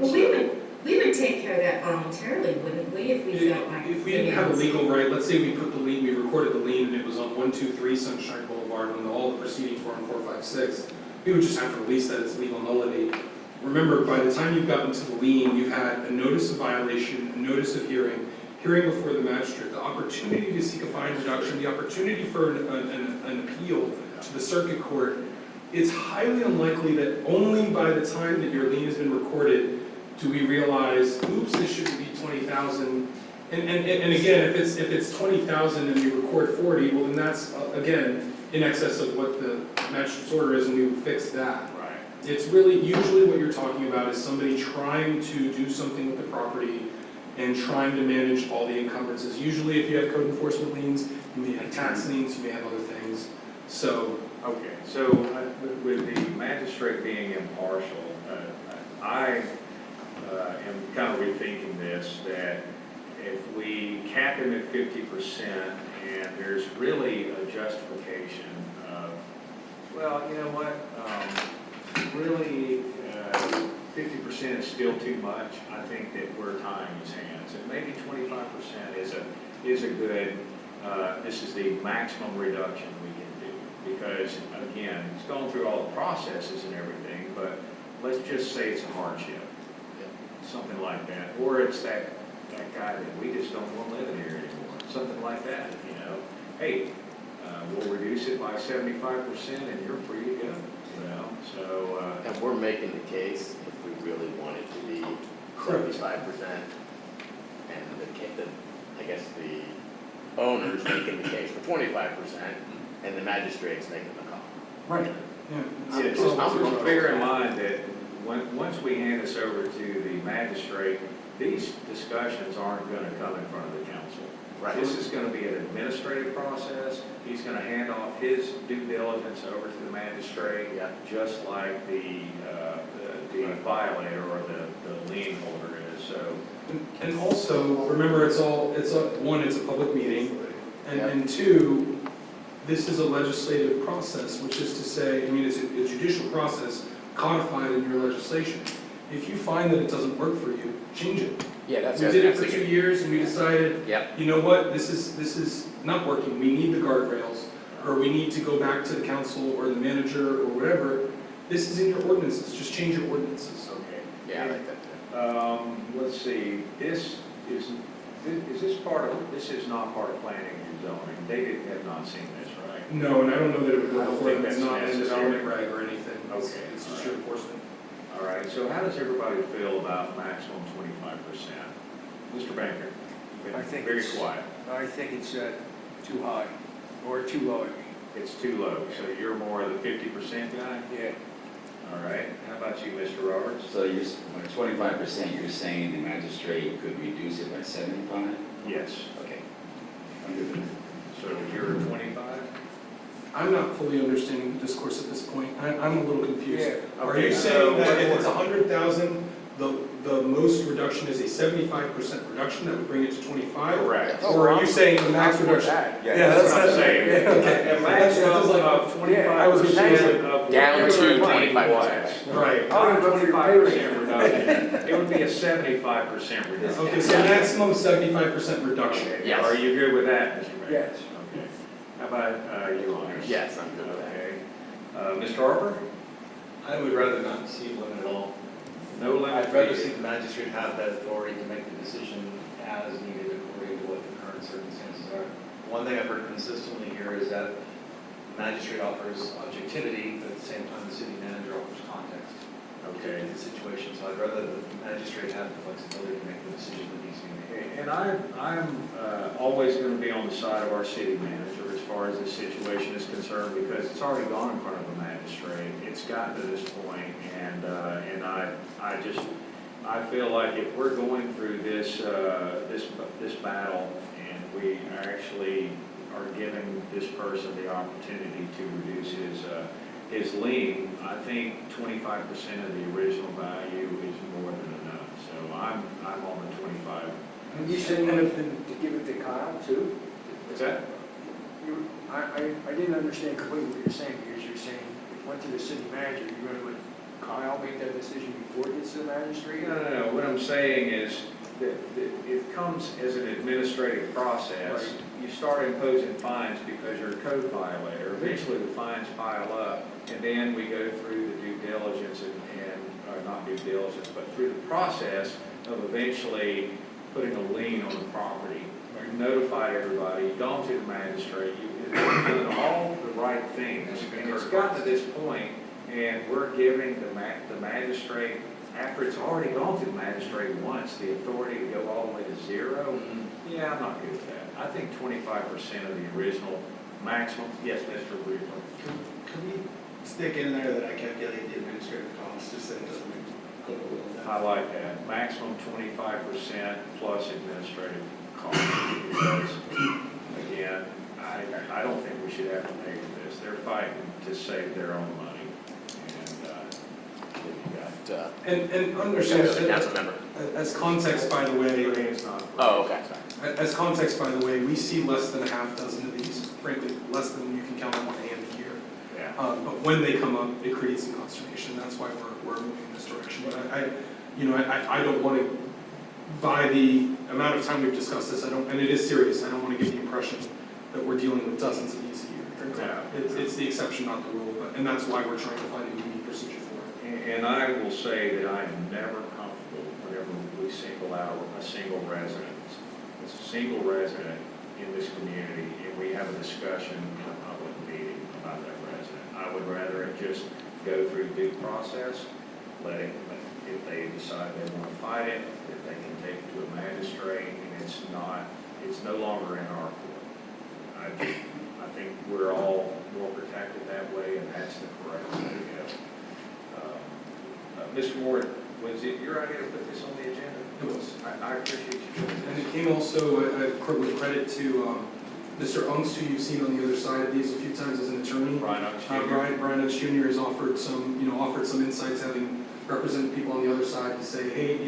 Well, So- we would take care of that voluntarily, wouldn't we, if we felt like. If we didn't have a legal right, let's say we put the lien, we recorded the lien and it was on 123 Sunshine Boulevard when all the proceedings were on 456, we would just have to release that as legal nullity. Remember, by the time you've gotten to the lien, you've had a notice of violation, a notice of hearing before the magistrate, the opportunity to seek a fine reduction, the opportunity for an appeal to the circuit court. It's highly unlikely that only by the time that your lien has been recorded do we realize, oops, this should be 20,000. And again, if it's 20,000 and we record 40, well then that's, again, in excess of what the magistrate's order is, and we would fix that. Right. It's really, usually what you're talking about is somebody trying to do something with the property and trying to manage all the encumbrances. Usually if you have code enforcement liens, you may have tax liens, you may have other things. So, Okay, so with the magistrate being impartial, I am kind of rethinking this, that if we cap him at 50% and there's really a justification of, well, you know what, really 50% is still too much. I think that we're tying his hands, and maybe 25% is a good, this is the maximum reduction we can do. Because, again, it's going through all the processes and everything, but let's just say it's a hardship, something like that. Or it's that guy that we just don't want living here anymore, something like that, you know. Hey, we'll reduce it by 75% and you're free to go, you know, so. And we're making the case, if we really want it to be Correct. 75%, and I guess the owner's making the case for 25%, and the magistrate's making the call. right, yeah. Yeah, just bear in mind that once we hand this over to the magistrate, these discussions aren't going to come in front of the council. Right. This is going to be an administrative process. He's going to hand off his due diligence over to the magistrate, Yeah. just like the violator or the lien holder is. So, And also, remember, one, it's a public meeting, Yeah. and two, this is a legislative process, which is to say, I mean, it's a judicial process codified in your legislation. If you find that it doesn't work for you, change it. Yeah, that's. We did it for 2 years, and we decided, Yep. you know what, this is not working, we need the guardrails, or we need to go back to the council or the manager or whatever. This is in your ordinances, just change your ordinances. okay. Yeah, I like that too. Let's see, this is this part of, this is not part of planning and zoning. They have not seen this, right? No, and I don't know that it would I go don't before, think it's that's not in the necessary. development reg or anything. Okay, It's just all your right. enforcement. All right, so how does everybody feel about maximum 25%? Mr. Banker, you've I been think very it's- quiet. I think it's too high, or too low, I mean. It's too low, so you're more of the 50% guy? Yeah. All right, how about you, Mr. Roberts? So you're, when 25%, you're saying the magistrate could reduce it by 75? Yes, Okay. I'm good with that. so you're 25? I'm not fully understanding the discourse at this point. I'm a little confused. Yeah. Are Okay, you so saying that what if it's order? 100,000, the most reduction is a 75% reduction, that would bring it to 25? Correct. Or are you saying the max reduction? Yeah, That's what I'm saying. Yeah, okay. A maximum That's of I was 25% of Down to whatever 25%. Right. Not a 25% reduction, it would be a 75% reduction. Okay, so maximum 75% reduction. Okay, Yes. Are you good with that, Mr. Mayor? Yes. Okay. How about you, Honors? Yes, I'm good with that. Okay. Mr. Harper? I would rather not see a limit at all. No limit? I'd rather see the magistrate have that authority to make the decision as needed according to what the current circumstances are. One thing I've heard consistently here is that the magistrate offers objectivity, but at the same time, the city manager offers context. Okay. in the situation, so I'd rather the magistrate have the flexibility to make the decision that needs to be made. And I'm always going to be on the side of our city manager as far as this situation is concerned, because it's already gone in front of the magistrate. It's gotten to this point, and I feel like if we're going through this battle, and we actually are giving this person the opportunity to reduce his lien, I think 25% of the original value is more than enough. So I'm on the 25. And you said to give it to Kyle too? What's that? I didn't understand completely what you're saying, because you're saying it went to the city manager, you're going to let Kyle make that decision before it gets to the magistrate? No. What I'm saying is that it comes as an administrative process. Right. You start imposing fines because you're a code violator. Eventually, the fines pile up, and then we go through the due diligence or not due diligence, but through the process of eventually putting a lien on the property. You've notified everybody, you've gone to the magistrate, you've done all the right things, and it's gotten to this point, and we're giving the magistrate, after it's already gone to the magistrate once, the authority to go all the way to zero. Yeah, I'm not good with that. I think 25% of the original maximum. Yes, Mr. Briefer. Could we stick in there that I calculate the administrative costs, just so it doesn't go below that? I like that. Maximum 25% plus administrative costs. Because, again, I don't think we should have to pay for this. They're fighting to save their own money. And, And, you Council understand, member. as context, by the way, your hand's not. Oh, okay, sorry. as context, by the way, we see less than a half dozen of these, frankly, less than you can count on one hand a year. Yeah. But when they come up, it creates some consternation. That's why we're moving in this direction. But I don't want to, by the amount of time we've discussed this, and it is serious, I don't want to give the impression that we're dealing with dozens of these a year. It's the exception, not the rule, and that's why we're trying to find a unique procedure for it. And I will say that I am never comfortable whenever we single out a single resident. It's a single resident in this community, and we have a discussion in a public meeting about that resident. I would rather it just go through due process, if they decide they want to fight it, if they can take it to a magistrate, and it's no longer in our court. I think we're all more protected that way, and that's the correct way to go. Mr. Ward, was it your idea to put this on the agenda? It was. I appreciate you doing And this. it came also with credit to Mr. Ungst, who you've seen on the other side of these a few times as an attorney. Brian Ungst Jr. Brian Ungst Jr. has offered some insights, having represented people on the other side to say, hey,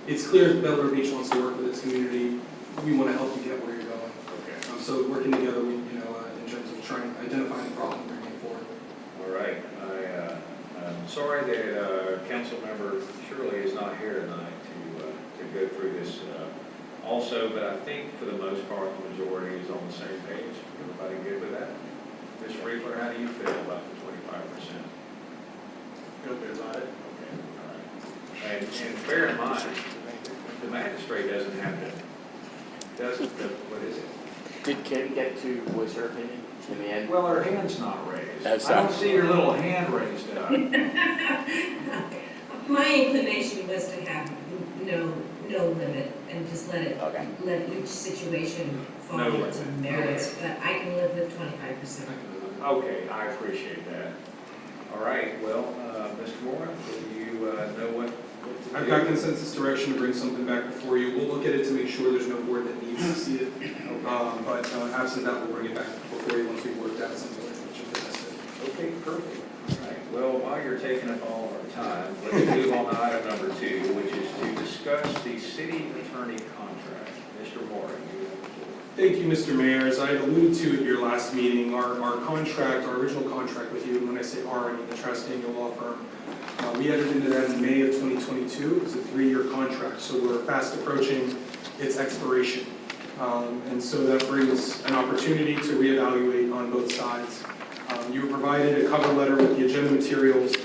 it's clear that Bel Air Beach wants to work with its community. We want to help you get where you're going. Okay. So working together, in terms of trying to identify the problem and bring it forward. All right. I'm sorry that council member Shirley is not here tonight to go through this also, but I think for the most part, the majority is on the same page. Everybody good with that? Ms. Riefler, how do you feel about the 25%? Feel good about it? Okay, all right. And bear in mind, the magistrate doesn't have to, what is it? Did Kim get to voice her opinion in the end? Well, her hand's not raised. That's I don't not- see your little hand raised up. My inclination was to have no limit and just Okay. let each situation fall No into limit. merits, but I can live with 25%. Okay, I appreciate that. All right, well, Mr. Moore, do you know what to do? I've got consensus direction to bring something back before you. We'll look at it to make sure there's no board that needs to see it. But absent that, we'll bring it back before you once we've worked out something which is best. Okay, perfect. All right, well, while you're taking up all our time, let's move on to item number 2, which is to discuss the city attorney contract. Mr. Moore, you have the floor. Thank you, Mr. Mayor. As I alluded to at your last meeting, our original contract with you, and when I say our, I mean the Trask Daniel Law Firm, we entered into that in May of 2022. It's a 3-year contract, so we're fast approaching its expiration. And so that brings an opportunity to reevaluate on both sides. You were provided a cover letter with the agenda materials,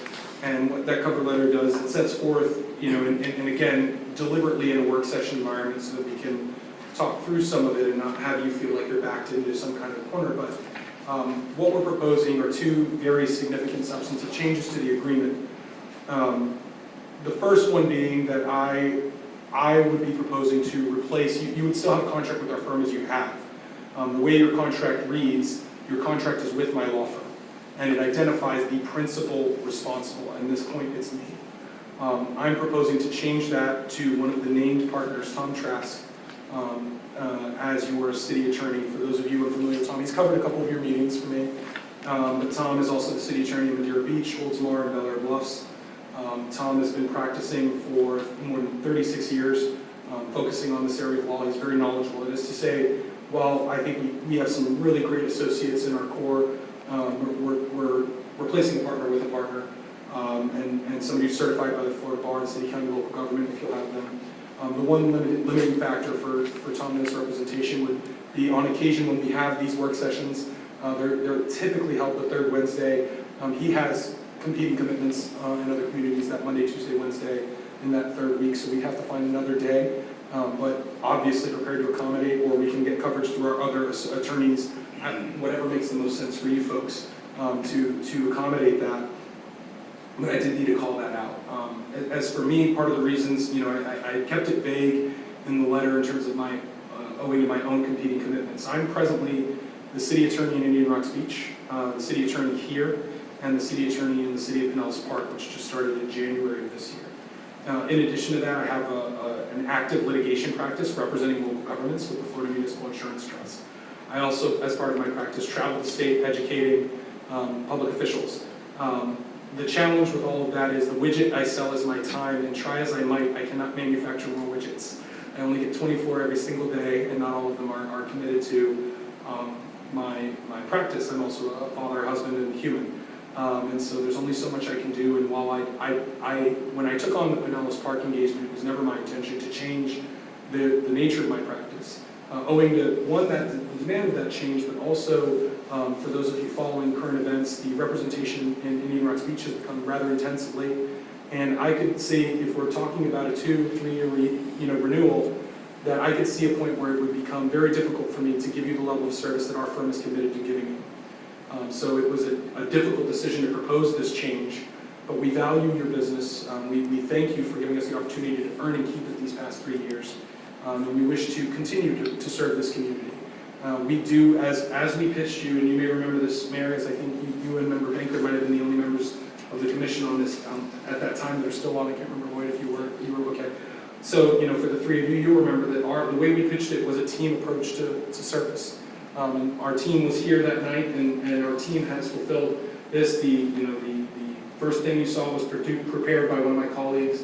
and what that cover letter does, it sets forth, and again, deliberately in a work session environment so that we can talk through some of it and not have you feel like you're backed into some kind of corner. But what we're proposing are 2 very significant substantive changes to the agreement. The first one being that I would be proposing to replace, you would still have a contract with our firm as you have. The way your contract reads, your contract is with my law firm, and it identifies the principal responsible, and at this point, it's me. I'm proposing to change that to one of the named partners, Tom Trask, as your city attorney. For those of you who are familiar with Tom, he's covered a couple of your meetings for me, but Tom is also the city attorney in Madeira Beach, Oldsmar, and Bel Air Bluffs. Tom has been practicing for more than 36 years, focusing on this area of law. He's very knowledgeable. It is to say, while I think we have some really great associates in our core, we're replacing a partner with a partner, and somebody who's certified by the Florida Bar and City County Local Government, if you'll have them. The one limiting factor for Tom and his representation would be on occasion when we have these work sessions, they're typically held the third Wednesday. He has competing commitments in other communities that Monday, Tuesday, Wednesday in that third week, so we have to find another day, but obviously prepared to accommodate, or we can get coverage through our other attorneys, whatever makes the most sense for you folks to accommodate that. But I did need to call that out. As for me, part of the reasons, I kept it vague in the letter in terms of my owing to my own competing commitments. I'm presently the city attorney in Indian Rocks Beach, the city attorney here, and the city attorney in the city of Pinellas Park, which just started in January of this year. In addition to that, I have an active litigation practice representing local governments with the Florida Municipal Insurance Trust. I also, as part of my practice, travel the state educating public officials. The challenge with all of that is the widget I sell is my time, and try as I might, I cannot manufacture more widgets. I only get 24 every single day, and not all of them are committed to my practice. I'm also a father, husband, and human. And so there's only so much I can do, and while when I took on the Pinellas Park engagement, it was never my intention to change the nature of my practice. Owing to, one, that the demand of that change, but also for those of you following current events, the representation in Indian Rocks Beach has become rather intense of late. And I could see, if we're talking about a 2-3 year renewal, that I could see a point where it would become very difficult for me to give you the level of service that our firm is committed to giving you. So it was a difficult decision to propose this change, but we value your business. We thank you for giving us the opportunity to earn and keep it these past 3 years. And we wish to continue to serve this community. We do, as we pitched you, and you may remember this, Mayor, as I think you and Member Banker might have been the only members of the commission on this at that time. They're still on. I can't remember, Lloyd, if you were okay. So, for the three of you, you'll remember that the way we pitched it was a team approach to service. Our team was here that night, and our team has fulfilled this. The first thing you saw was prepared by one of my colleagues.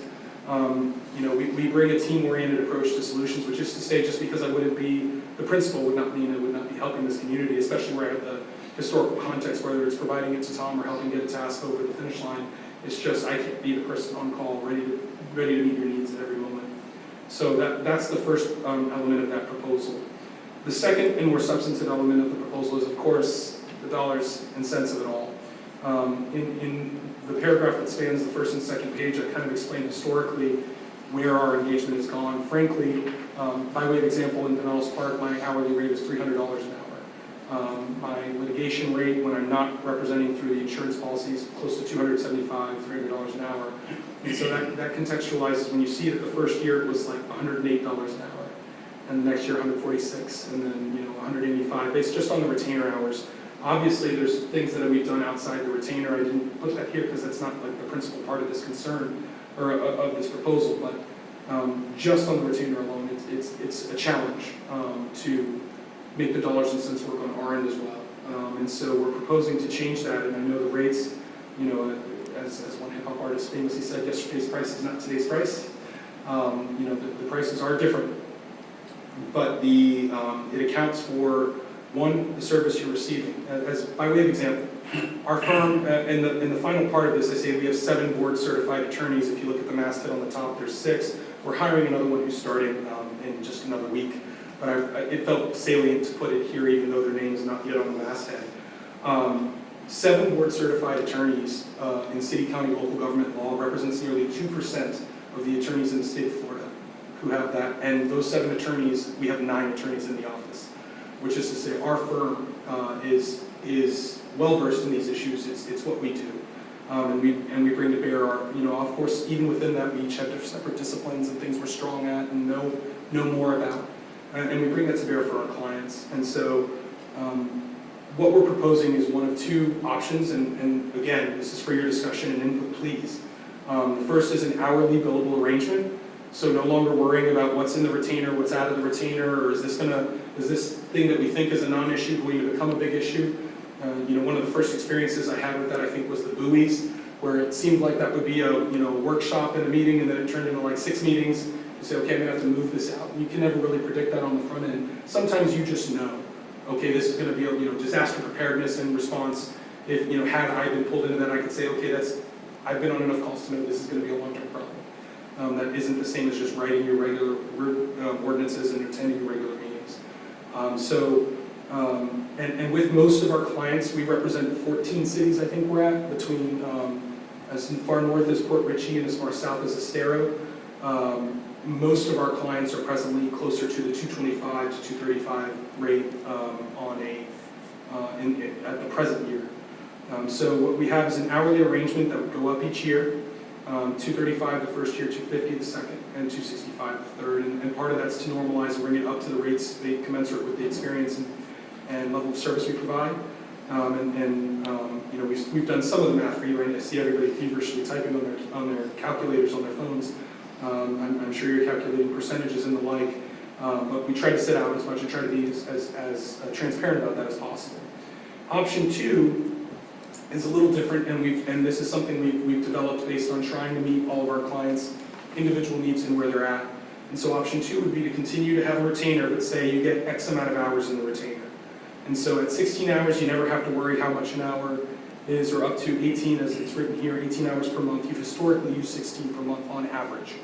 We bring a team-oriented approach to solutions, which is to say, just because I wouldn't be the principal would not mean I would not be helping this community, especially where I have the historical context, whether it's providing it to Tom or helping get a task over the finish line. It's just I can't be the person on call, ready to meet your needs at every moment. So that's the first element of that proposal. The second and more substantive element of the proposal is, of course, the dollars and cents of it all. In the paragraph that spans the first and second page, I kind of explained historically where our engagement has gone. Frankly, by way of example, in Pinellas Park, my hourly rate is $300 an hour. My litigation rate, when I'm not representing through the insurance policy, is close to $275, $300 an hour. And so that contextualizes when you see that the first year it was like $108 an hour, and the next year $146, and then $185, based just on the retainer hours. Obviously, there's things that we've done outside the retainer. I didn't put that here because that's not like the principal part of this concern or of this proposal. But just on the retainer alone, it's a challenge to make the dollars and cents work on our end as well. And so we're proposing to change that. And I know the rates, as one hip hop artist famously said, yesterday's price is not today's price. The prices are different, but it accounts for, one, the service you're receiving. As by way of example, our firm, in the final part of this, I say we have 7 board-certified attorneys. If you look at the masthead on the top, there's 6. We're hiring another one who's starting in just another week. But it felt salient to put it here, even though their name is not yet on the masthead. 7 board-certified attorneys in city, county, local government law represents nearly 2% of the attorneys in the state of Florida who have that. And those 7 attorneys, we have 9 attorneys in the office, which is to say our firm is well-versed in these issues. It's what we do. And we bring to bear our, of course, even within that, we each have separate disciplines and things we're strong at and know more about. And we bring that to bear for our clients. And so what we're proposing is one of two options, and again, this is for your discussion and input, please. The first is an hourly billable arrangement, so no longer worrying about what's in the retainer, what's out of the retainer, or is this thing that we think is a non-issue going to become a big issue? One of the first experiences I had with that, I think, was the buoys, where it seemed like that would be a workshop and a meeting, and then it turned into like 6 meetings. You say, okay, I'm gonna have to move this out. You can never really predict that on the front end. Sometimes you just know, okay, this is gonna be a disaster preparedness and response. If had I been pulled into that, I could say, okay, I've been on enough calls to know this is gonna be a long-term problem. That isn't the same as just writing your regular ordinances and attending your regular meetings. And with most of our clients, we represent 14 cities, I think we're at, between as far north as Port Richey and as far south as Estero. Most of our clients are presently closer to the 225 to 235 rate at the present year. So what we have is an hourly arrangement that would go up each year. 235 the first year, 250 the second, and 265 the third. And part of that's to normalize and bring it up to the rates they commensurate with the experience and level of service we provide. We've done some of the math for you, and I see everybody feverishly typing on their calculators on their phones. I'm sure you're calculating percentages and the like, but we try to sit out as much and try to be as transparent about that as possible. Option 2 is a little different, and this is something we've developed based on trying to meet all of our clients' individual needs and where they're at. And so option 2 would be to continue to have a retainer, but say you get X amount of hours in the retainer. And so at 16 hours, you never have to worry how much an hour is, or up to 18, as it's written here, 18 hours per month. You've historically used 16 per month on average.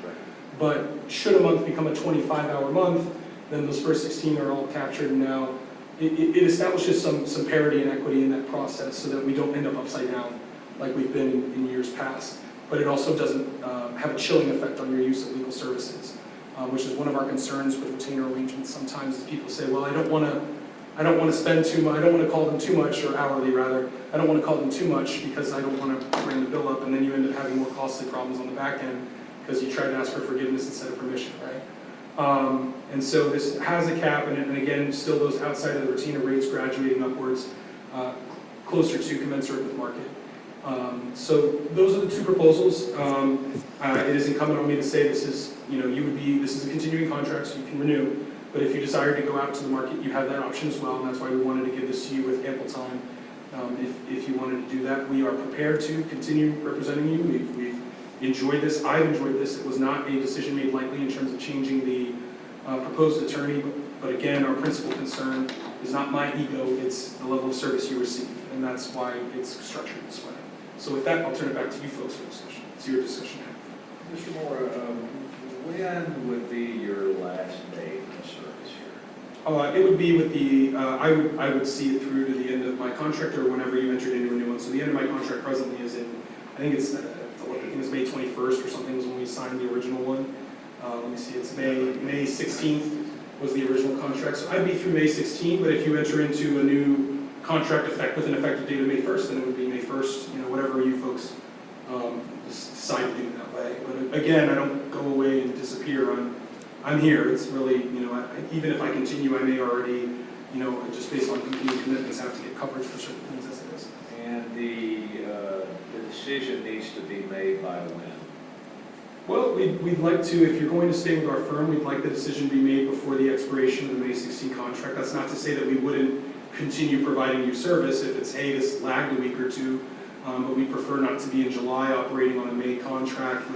But should a month become a 25-hour month, then those first 16 are all captured, and now it establishes some parity and equity in that process so that we don't end up upside down like we've been in years past. But it also doesn't have a chilling effect on your use of legal services, which is one of our concerns with retainer arrangements. Sometimes people say, well, I don't want to spend too much, I don't want to call them too much, or hourly rather, I don't want to call them too much because I don't want to bring the bill up, and then you end up having more costly problems on the back end because you tried to ask for forgiveness instead of permission, right? And so this has a cap, and again, still those outside of the retainer rates graduating upwards, closer to commensurate with market. So those are the two proposals. It is incumbent on me to say this is a continuing contract, so you can renew. But if you desire to go out to the market, you have that option as well, and that's why we wanted to give this to you with ample time. If you wanted to do that, we are prepared to continue representing you. We've enjoyed this. I've enjoyed this. It was not a decision made lightly in terms of changing the proposed attorney, but again, our principal concern is not my ego, it's the level of service you receive, and that's why it's structured this way. So with that, I'll turn it back to you folks for discussion. It's your discussion. Mr. Moore, when would be your last day of service here? It would be with the, I would see it through to the end of my contract or whenever you entered into a new one. So the end of my contract presently is in, I think it's May 21st or something was when we signed the original one. Let me see, it's May 16th was the original contract. So I'd be through May 16th, but if you enter into a new contract with an effective date of May 1st, then it would be May 1st, whatever you folks decide to do that way. But again, I don't go away and disappear. I'm here. It's really, even if I continue, I may already, just based on competing commitments, have to get coverage for certain things as it is. And the decision needs to be made by when? Well, we'd like to, if you're going to stay with our firm, we'd like the decision to be made before the expiration of the May 16 contract. That's not to say that we wouldn't continue providing you service if it's, hey, this lagged a week or two, but we prefer not to be in July operating on a May contract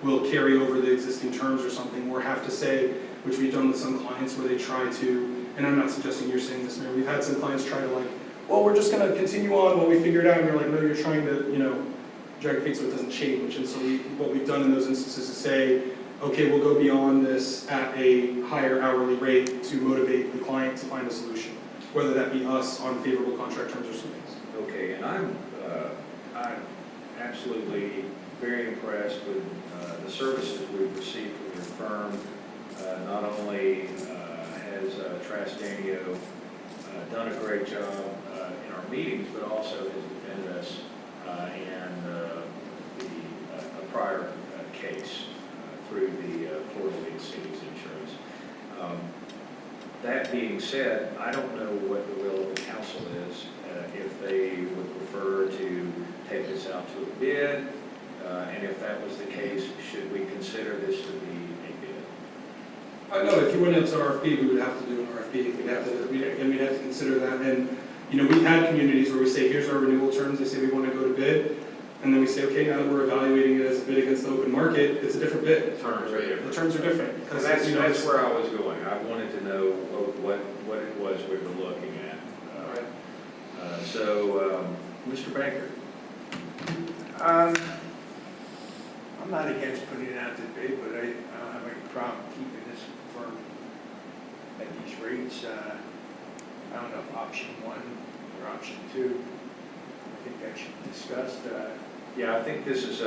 we'll carry over the existing terms or something, or have to say, which we've done with some clients where they try to, and I'm not suggesting you're saying this, Mayor, we've had some clients try to well, we're just going to continue on while we figure it out, and you're like, no, you're trying to, drag your feet so it doesn't change. And so what we've done in those instances is say, okay, we'll go beyond this at a higher hourly rate to motivate the client to find a solution, whether that be us on favorable contract terms or something. Okay, and I'm absolutely very impressed with the services we've received from your firm. Not only has Trastanio done a great job in our meetings, but also has defended us and a prior case through the Florida League of Cities Insurance. That being said, I don't know what the will of the council is, if they would prefer to take this out to a bid, and if that was the case, should we consider this to be a bid? No, if you went into RFP, we would have to do an RFP, we'd have to consider that, and, you know, we've had communities where we say, here's our renewal terms, they say we want to go to bid, and then we say, okay, now that we're evaluating it as a bid against the open market, it's a different bid. Terms are different. The terms are different. Because That's, you know, that's where I was going. I wanted to know what it was we were looking at. Mr. Banker. I'm not against putting it out to bid, but I don't have any problem keeping this firm at these rates. I don't know if option 1 or option 2, I think that should be discussed. Yeah, I think this is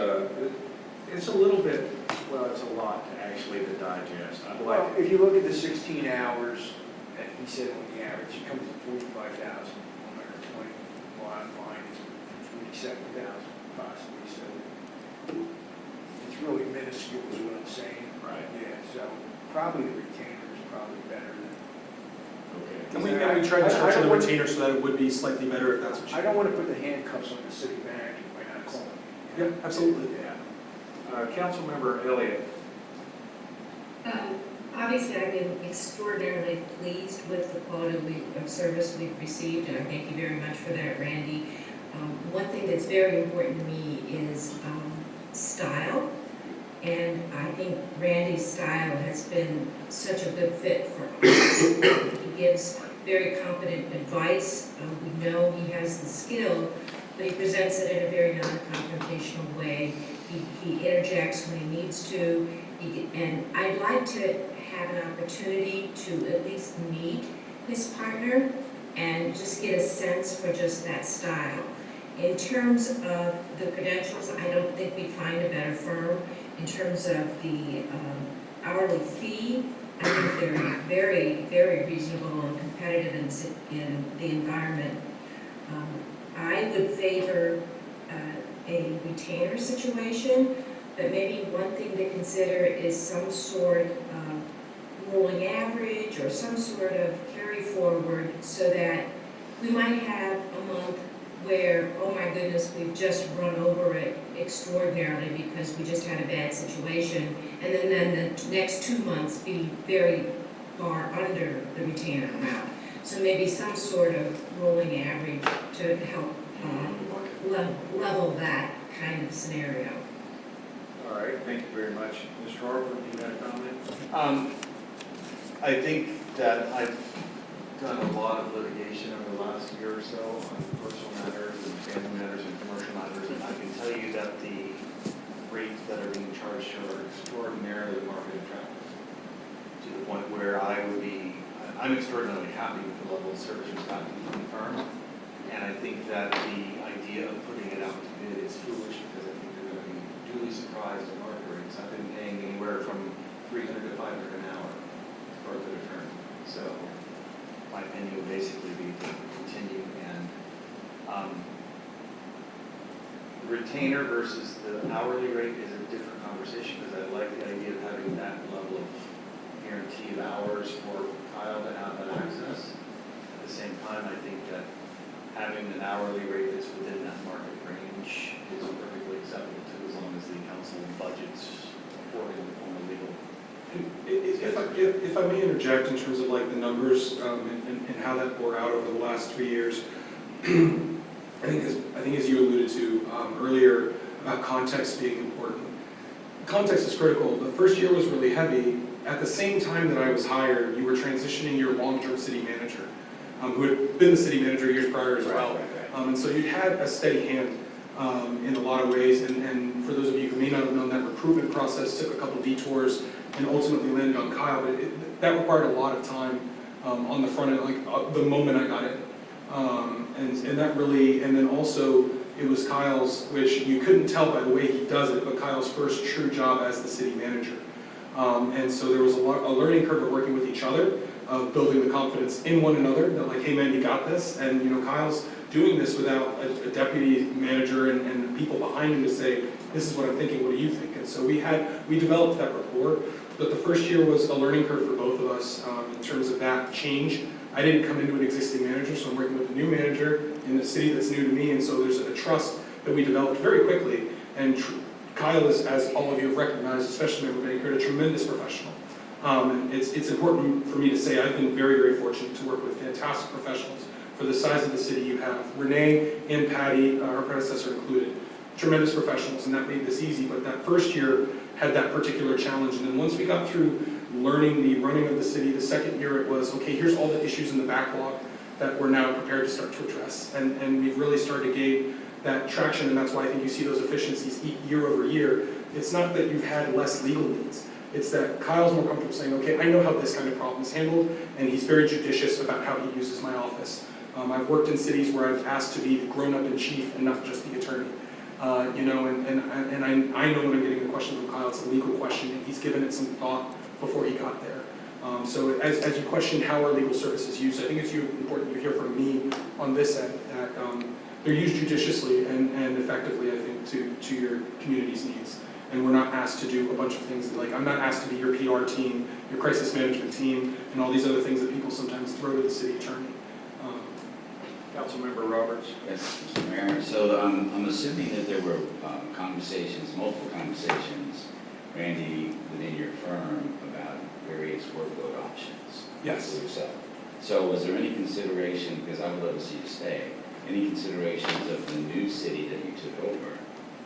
it's a little bit, well, it's a lot actually to digest. I'd like, Well, if you look at the 16 hours, and he said on the average, it comes to 45,120. Bottom line is 47,000 possibly, so it's really minuscule is what I'm saying. Right. Yeah, so probably the retainer is probably better than. okay. And we tried to structure the retainer so that it would be slightly better if that's what you. I don't want to put the handcuffs on the city manager by not calling. Yeah, absolutely. Yeah. Councilmember Elliott. Obviously, I've been extraordinarily pleased with the quality of service we've received, and I thank you very much for that, Randy. One thing that's very important to me is style, and I think Randy's style has been such a good fit for us. He gives very competent advice. We know he has the skill, but he presents it in a very non-confrontational way. He interjects when he needs to, and I'd like to have an opportunity to at least meet his partner and just get a sense for just that style. In terms of the credentials, I don't think we'd find a better firm. In terms of the hourly fee, I think they're very, very reasonable and competitive in the environment. I would favor a retainer situation, but maybe one thing to consider is some sort of rolling average or some sort of carry forward so that we might have a month where, oh my goodness, we've just run over it extraordinarily because we just had a bad situation, and then the next 2 months be very far under the retainer amount. So maybe some sort of rolling average to help level that kind of scenario. All right, thank you very much. Mr. Harper, you got a comment? I think that I've done a lot of litigation over the last year or so on personal matters and family matters and commercial matters, and I can tell you that the rates that are being charged here are extraordinarily market attractive, to the point where I'm extraordinarily happy with the level of service we've gotten from the firm, and I think that the idea of putting it out to bid is foolish because I think you're going to be duly surprised at market rates. I've been paying anywhere from $300 to $500 an hour for a good attorney, so my opinion would basically be to continue, and the retainer versus the hourly rate is a different conversation, because I like the idea of having that level of guarantee of hours for Kyle to have that access. At the same time, I think that having an hourly rate that's within that market range is perfectly acceptable too, as long as the council budgets accordingly from the legal. If I may interject in terms of like the numbers and how that bore out over the last 3 years, I think as you alluded to earlier about context being important. Context is critical. The first year was really heavy. At the same time that I was hired, you were transitioning your long-term city manager, who had been the city manager years prior as well. And so you had a steady hand in a lot of ways. And for those of you who may not have known, that recruitment process took a couple detours and ultimately landed on Kyle. But that required a lot of time on the front end, like the moment I got in. And that really, and then also it was Kyle's, which you couldn't tell by the way he does it, but Kyle's first true job as the city manager. And so there was a learning curve of working with each other. of building the confidence in one another, that like, hey man, you got this, and you know, Kyle's doing this without a deputy manager and people behind him to say, this is what I'm thinking, what do you think? And so we developed that rapport, but the first year was a learning curve for both of us in terms of that change. I didn't come into an existing manager, so I'm working with a new manager in the city that's new to me, and so there's a trust that we developed very quickly. And Kyle is, as all of you have recognized, especially Member Baker, a tremendous professional. And it's important for me to say I've been very, very fortunate to work with fantastic professionals for the size of the city you have. Renee and Patty, her predecessor included, tremendous professionals, and that made this easy. But that first year had that particular challenge. And then once we got through learning the running of the city, the second year it was, okay, here's all the issues in the backlog that we're now prepared to start to address. And we've really started to gain that traction, and that's why I think you see those efficiencies year over year. It's not that you've had less legal needs. It's that Kyle's more comfortable saying, okay, I know how this kind of problem is handled, and he's very judicious about how he uses my office. I've worked in cities where I've asked to be the grown-up in chief and not just the attorney. You know, and I know when I'm getting a question from Kyle, it's a legal question, and he's given it some thought before he got there. So as you question how are legal services used, I think it's important you hear from me on this end that they're used judiciously and effectively, I think, to your community's needs. And we're not asked to do a bunch of things, like I'm not asked to be your PR team, your crisis management team, and all these other things that people sometimes throw to the city attorney. Councilmember Roberts. Yes, Mr. Mayor. So I'm assuming that there were conversations, multiple conversations, Randy, within your firm about various workload options. Yes. For yourself. So was there any consideration, because I would love to see you stay, any considerations of the new city that you took over,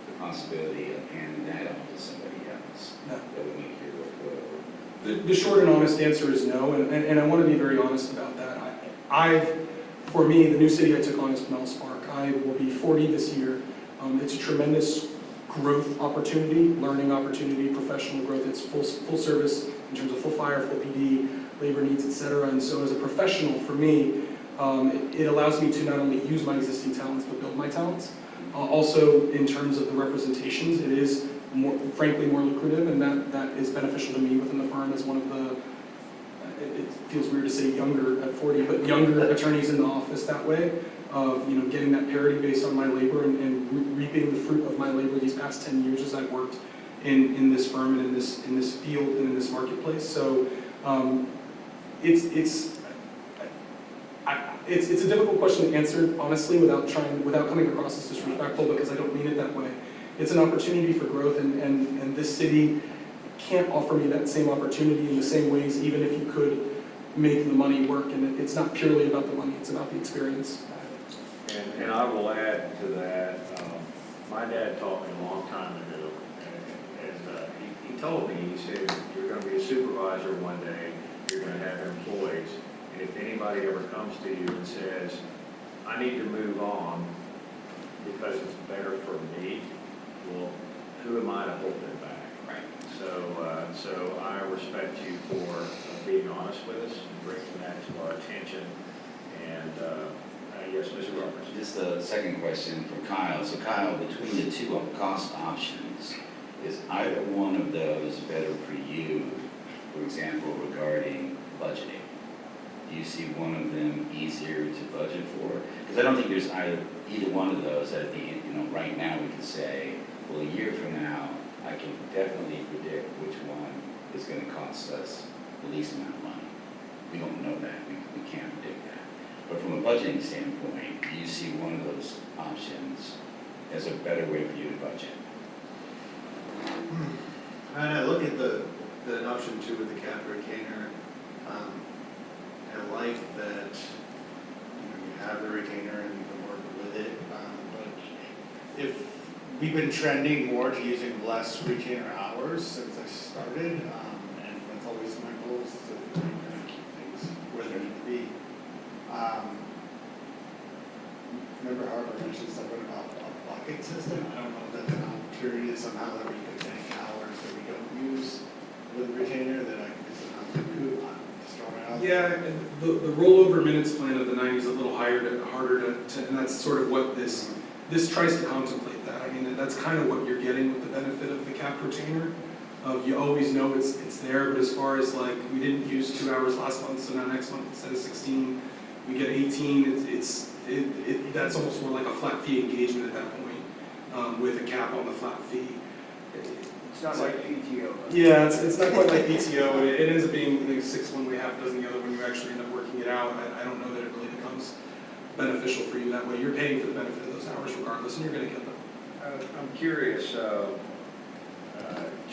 the possibility of handing that off to somebody else? No. That would make your workload? The short and honest answer is no, and I want to be very honest about that. For me, the new city I took on is Pinellas Park. I will be 40 this year. It's a tremendous growth opportunity, learning opportunity, professional growth. It's full service in terms of full fire, full PD, labor needs, et cetera. And so as a professional, for me, it allows me to not only use my existing talents, but build my talents. Also, in terms of the representations, it is frankly more lucrative, and that is beneficial to me within the firm as one of the, it feels weird to say younger at 40, but younger attorneys in the office that way, of getting that parity based on my labor and reaping the fruit of my labor these past 10 years as I've worked in this firm and in this field and in this marketplace. So it's a difficult question to answer, honestly, without coming across as disrespectful, because I don't mean it that way. It's an opportunity for growth, and this city can't offer me that same opportunity in the same ways, even if you could make the money work. And it's not purely about the money, it's about the experience. And I will add to that, my dad taught me a long time ago, and he told me, he said, you're going to be a supervisor one day, you're going to have employees, and if anybody ever comes to you and says, I need to move on because it's better for me, well, who am I to hold them back? Right. So I respect you for being honest with us and bringing that to our attention. And yes, Mr. Roberts. Just a second question for Kyle. So Kyle, between the two cost options, is either one of those better for you, for example, regarding budgeting? Do you see one of them easier to budget for? Because I don't think there's either one of those that at the end, right now we can say, well, a year from now, I can definitely predict which one is going to cost us the least amount of money. We don't know that. We can't predict that. But from a budgeting standpoint, do you see one of those options as a better way for you to budget? And I look at the option 2 with the cap retainer. I like that you have the retainer and you can work with it. But if we've been trending more to using less retainer hours since I started, and that's always my goal is to keep things where they need to be. Remember Harvard mentioned something about a bucket system. I don't know if that's an opportunity somehow that we could take hours that we don't use with retainer that I can just throw it out. Yeah, and the rollover minutes plan of the 90s is a little harder to, and that's sort of what this tries to contemplate that. I mean, that's kind of what you're getting with the benefit of the cap retainer. of you always know it's there, but as far as like, we didn't use 2 hours last month, so now next month instead of 16, we get 18, that's almost more like a flat fee engagement at that point, with a cap on the flat fee. It's not like PTO. Yeah, it's not quite like PTO, and it ends up being like 6 one way, half dozen the other when you actually end up working it out. I don't know that it really becomes beneficial for you that way. You're paying for the benefit of those hours regardless, and you're gonna get them. I'm curious,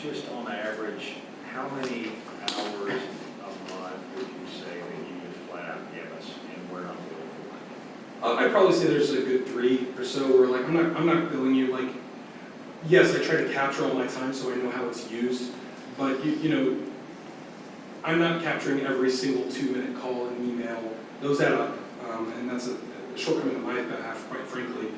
just on average, how many hours a month would you say that you just flat out give us and we're not billing for? I'd probably say there's a good 3 or so where like, I'm not billing you like, yes, I try to capture all my time so I know how it's used, but you know, I'm not capturing every single 2-minute call and email. Those add up, and that's a shortcoming on my behalf, quite frankly.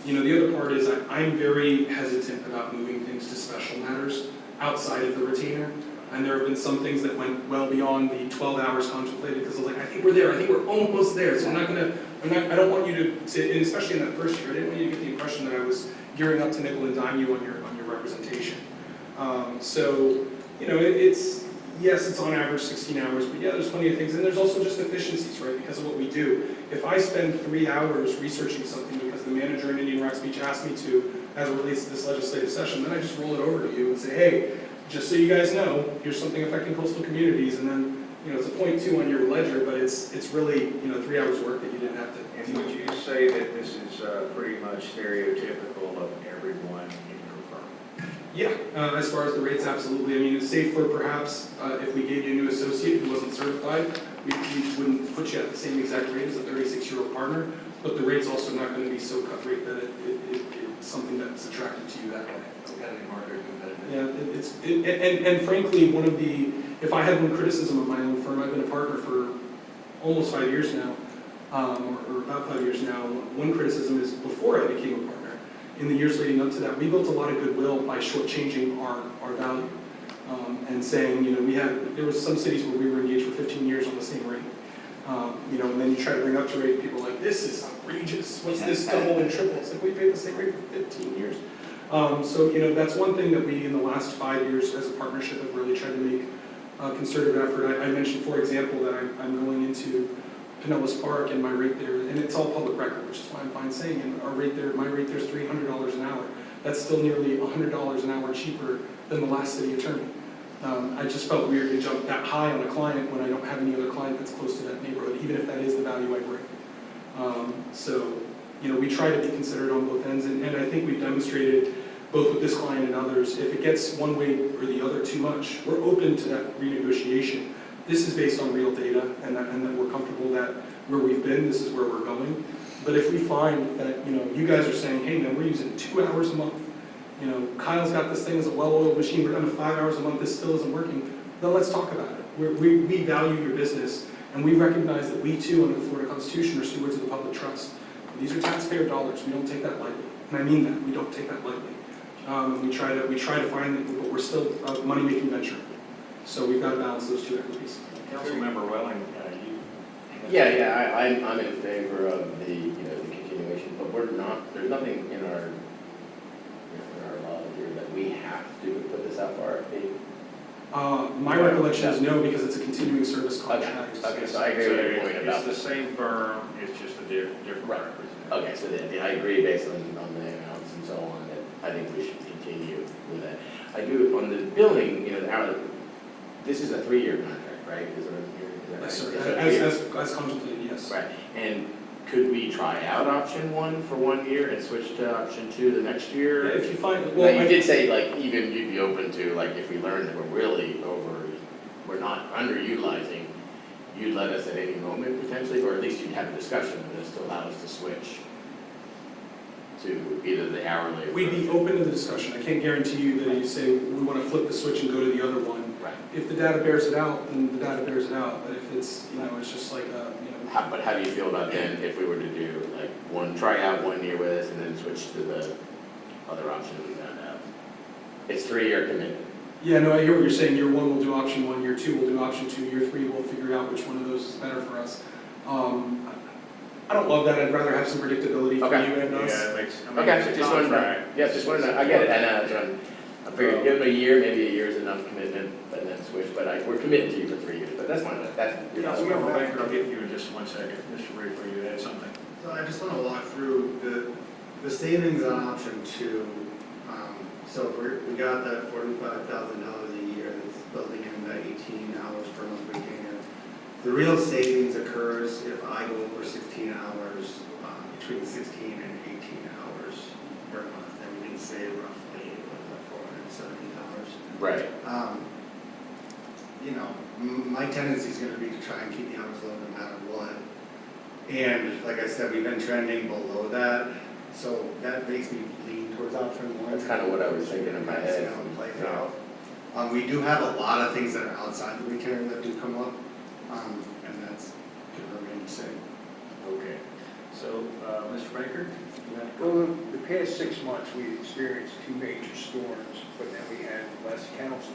You know, the other part is I'm very hesitant about moving things to special matters outside of the retainer. And there have been some things that went well beyond the 12 hours contemplated because I was like, I think we're there, I think we're almost there. So I don't want you to, and especially in that first year, I didn't want you to get the impression that I was gearing up to nickel and dime you on your representation. So, you know, yes, it's on average 16 hours, but yeah, there's plenty of things. And there's also just efficiencies, right, because of what we do. If I spend 3 hours researching something because the manager in Indian Rock Beach asked me to, as it relates to this legislative session, then I just roll it over to you and say, hey, just so you guys know, here's something affecting coastal communities, and then, you know, it's a 0.2 on your ledger, but it's really, you know, 3 hours work that you didn't have to. And would you say that this is pretty much stereotypical of everyone in your firm? Yeah, as far as the rates, absolutely. I mean, it's safer perhaps if we gave you a new associate who wasn't certified, we wouldn't put you at the same exact rate as a 36-year-old partner, but the rate's also not going to be so cut rate that it's something that's attractive to you that way. Competitive market, competitive. Yeah, and frankly, if I had one criticism of my own firm, I've been a partner for almost 5 years now, or about 5 years now. One criticism is before I became a partner, in the years leading up to that, we built a lot of goodwill by shortchanging our value, and saying, you know, there was some cities where we were engaged for 15 years on the same rate. You know, and then you try to bring up to rate, people are like, this is outrageous, what's this double and triple? It's like, we paid the same rate for 15 years. So, you know, that's one thing that we, in the last 5 years as a partnership, have really tried to make a concerted effort. I mentioned, for example, that I'm going into Pinellas Park and my rate there, and it's all public record, which is why I'm fine saying, and my rate there is $300 an hour. That's still nearly $100 an hour cheaper than the last city attorney. I just felt weird to jump that high on a client when I don't have any other client that's close to that neighborhood, even if that is the value I bring. So, you know, we try to be considerate on both ends, and I think we've demonstrated, both with this client and others, if it gets one way or the other too much, we're open to that renegotiation. This is based on real data, and that we're comfortable that where we've been, this is where we're going. But if we find that, you know, you guys are saying, hey man, we're using 2 hours a month, you know, Kyle's got this thing as a well-oiled machine, we're down to 5 hours a month, this still isn't working, then let's talk about it. We value your business, and we recognize that we too, under the Florida Constitution, are stewards of the public trust. These are taxpayer dollars, we don't take that lightly. And I mean that, we don't take that lightly. We try to find it, but we're still a money-making venture. So we've got to balance those two equities. Councilmember Welling, you? Yeah, I'm in favor of the, you know, the continuation, but there's nothing in our law here that we have to put this out for RFP. My recollection is no, because it's a continuing service contract. Okay, so I agree with your point about It's the same firm, it's just a different Right. representative. Okay, so then I agree based on the amounts and so on, that I think we should continue with that. I do, on the billing, you know, this is a 3-year contract, right? Is that right? Yes, sir. Is that As contemplated, yes. right, and could we try out option 1 for 1 year and switch to option 2 the next year? If you find, Well, you did say, like, even you'd be open to, like, if we learn that we're not underutilizing, you'd let us at any moment potentially, or at least you'd have a discussion with us to allow us to switch to either the hourly or... We'd be open to the discussion. I can't guarantee you that you say, we want to flip the switch and go to the other one. Right. If the data bears it out, then the data bears it out. But if it's, you know, it's just like, you know. But how do you feel about then if we were to do, like, try out 1 year with us and then switch to the other option we found out? It's 3-year commitment. Yeah, no, I hear what you're saying. Year 1 we'll do option 1, year 2 we'll do option 2, year 3 we'll figure out which one of those is better for us. I don't love that. I'd rather have some predictability for Okay. you and us. Yeah, it makes, Okay, it's a just wanted to know. contract. Yeah, just wanted to know. I get it, I know, I figured give them a year, maybe a year is enough commitment, and then switch, but we're committed to you for 3 years, but that's fine, that's. Councilmember Baker, I'll get you in just 1 second. Mr. Riefler, you had something? So I just want to walk through the savings on option two. So we got that $45,000 a year that's building in that 18 hours per month retainer. The real savings occurs if I go over 16 hours, between 16 and 18 hours per month, and we can save roughly 470 hours. Right. You know, my tendency is going to be to try and keep the hours low no matter what. And like I said, we've been trending below that, so that makes me lean towards option one. That's kind of what I was thinking in my head. See how it plays out. We do have a lot of things that are outside the retainer that do come up, and that's going to remain the same. Okay. So, Mr. Baker? you had- Well, the past 6 months, we experienced 2 major storms, but then we had less council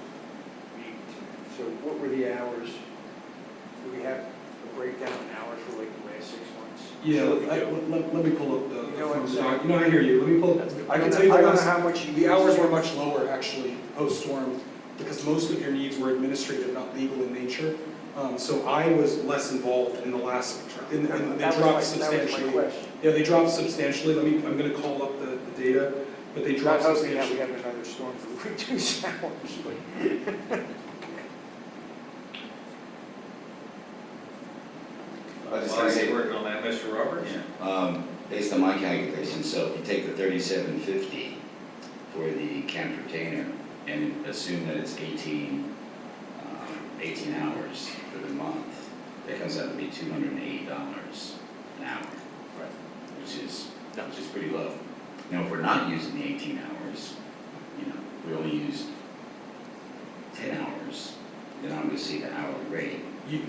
meetings. So what were the hours? Do we have a breakdown in hours for like the last 6 months? Yeah, let me pull up the. You know what I'm saying? No, I hear you. Let me pull up. I can tell you I the don't know last, how much you. the hours were much lower actually post-storm because most of your needs were administrative, not legal in nature. So I was less involved in the last, and they dropped substantially. Yeah, they dropped substantially. I'm gonna call up the data, but they Not dropped hoping that we substantially. have another storm for reduced hours, but. I was just While gonna say, you're working on that, Mr. Roberts? based on my calculations, so if you take the 3750 for the camp retainer and assume that it's 18 hours for the month, that comes out to be $208 an hour, which is pretty low. Now, if we're not using the 18 hours, we only used 10 hours, then I'm gonna see the hourly rate.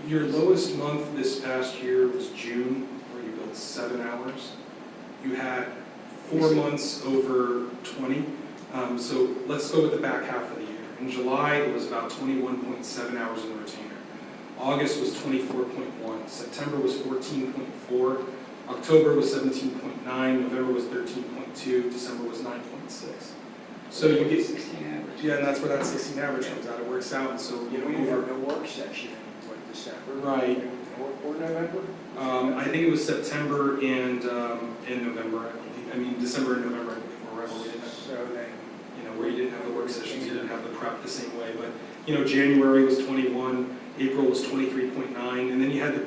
Your lowest month this past year was June, where you built 7 hours. You had 4 months over 20. So let's go with the back half of the year. In July, it was about 21.7 hours in the retainer. August was 24.1. September was 14.4. October was 17.9. November was 13.2. December was 9.6. So you get 16 average. Yeah, and that's where that 16 average comes out. It works out. And so We didn't have no work session in what, December? Right. Or November? I think it was September and November, I believe. I mean, December and November, I believe, were right where we didn't have, So then, where you didn't have the work sessions, you didn't have the prep the same way. But, January was 21, April was 23.9, and then you had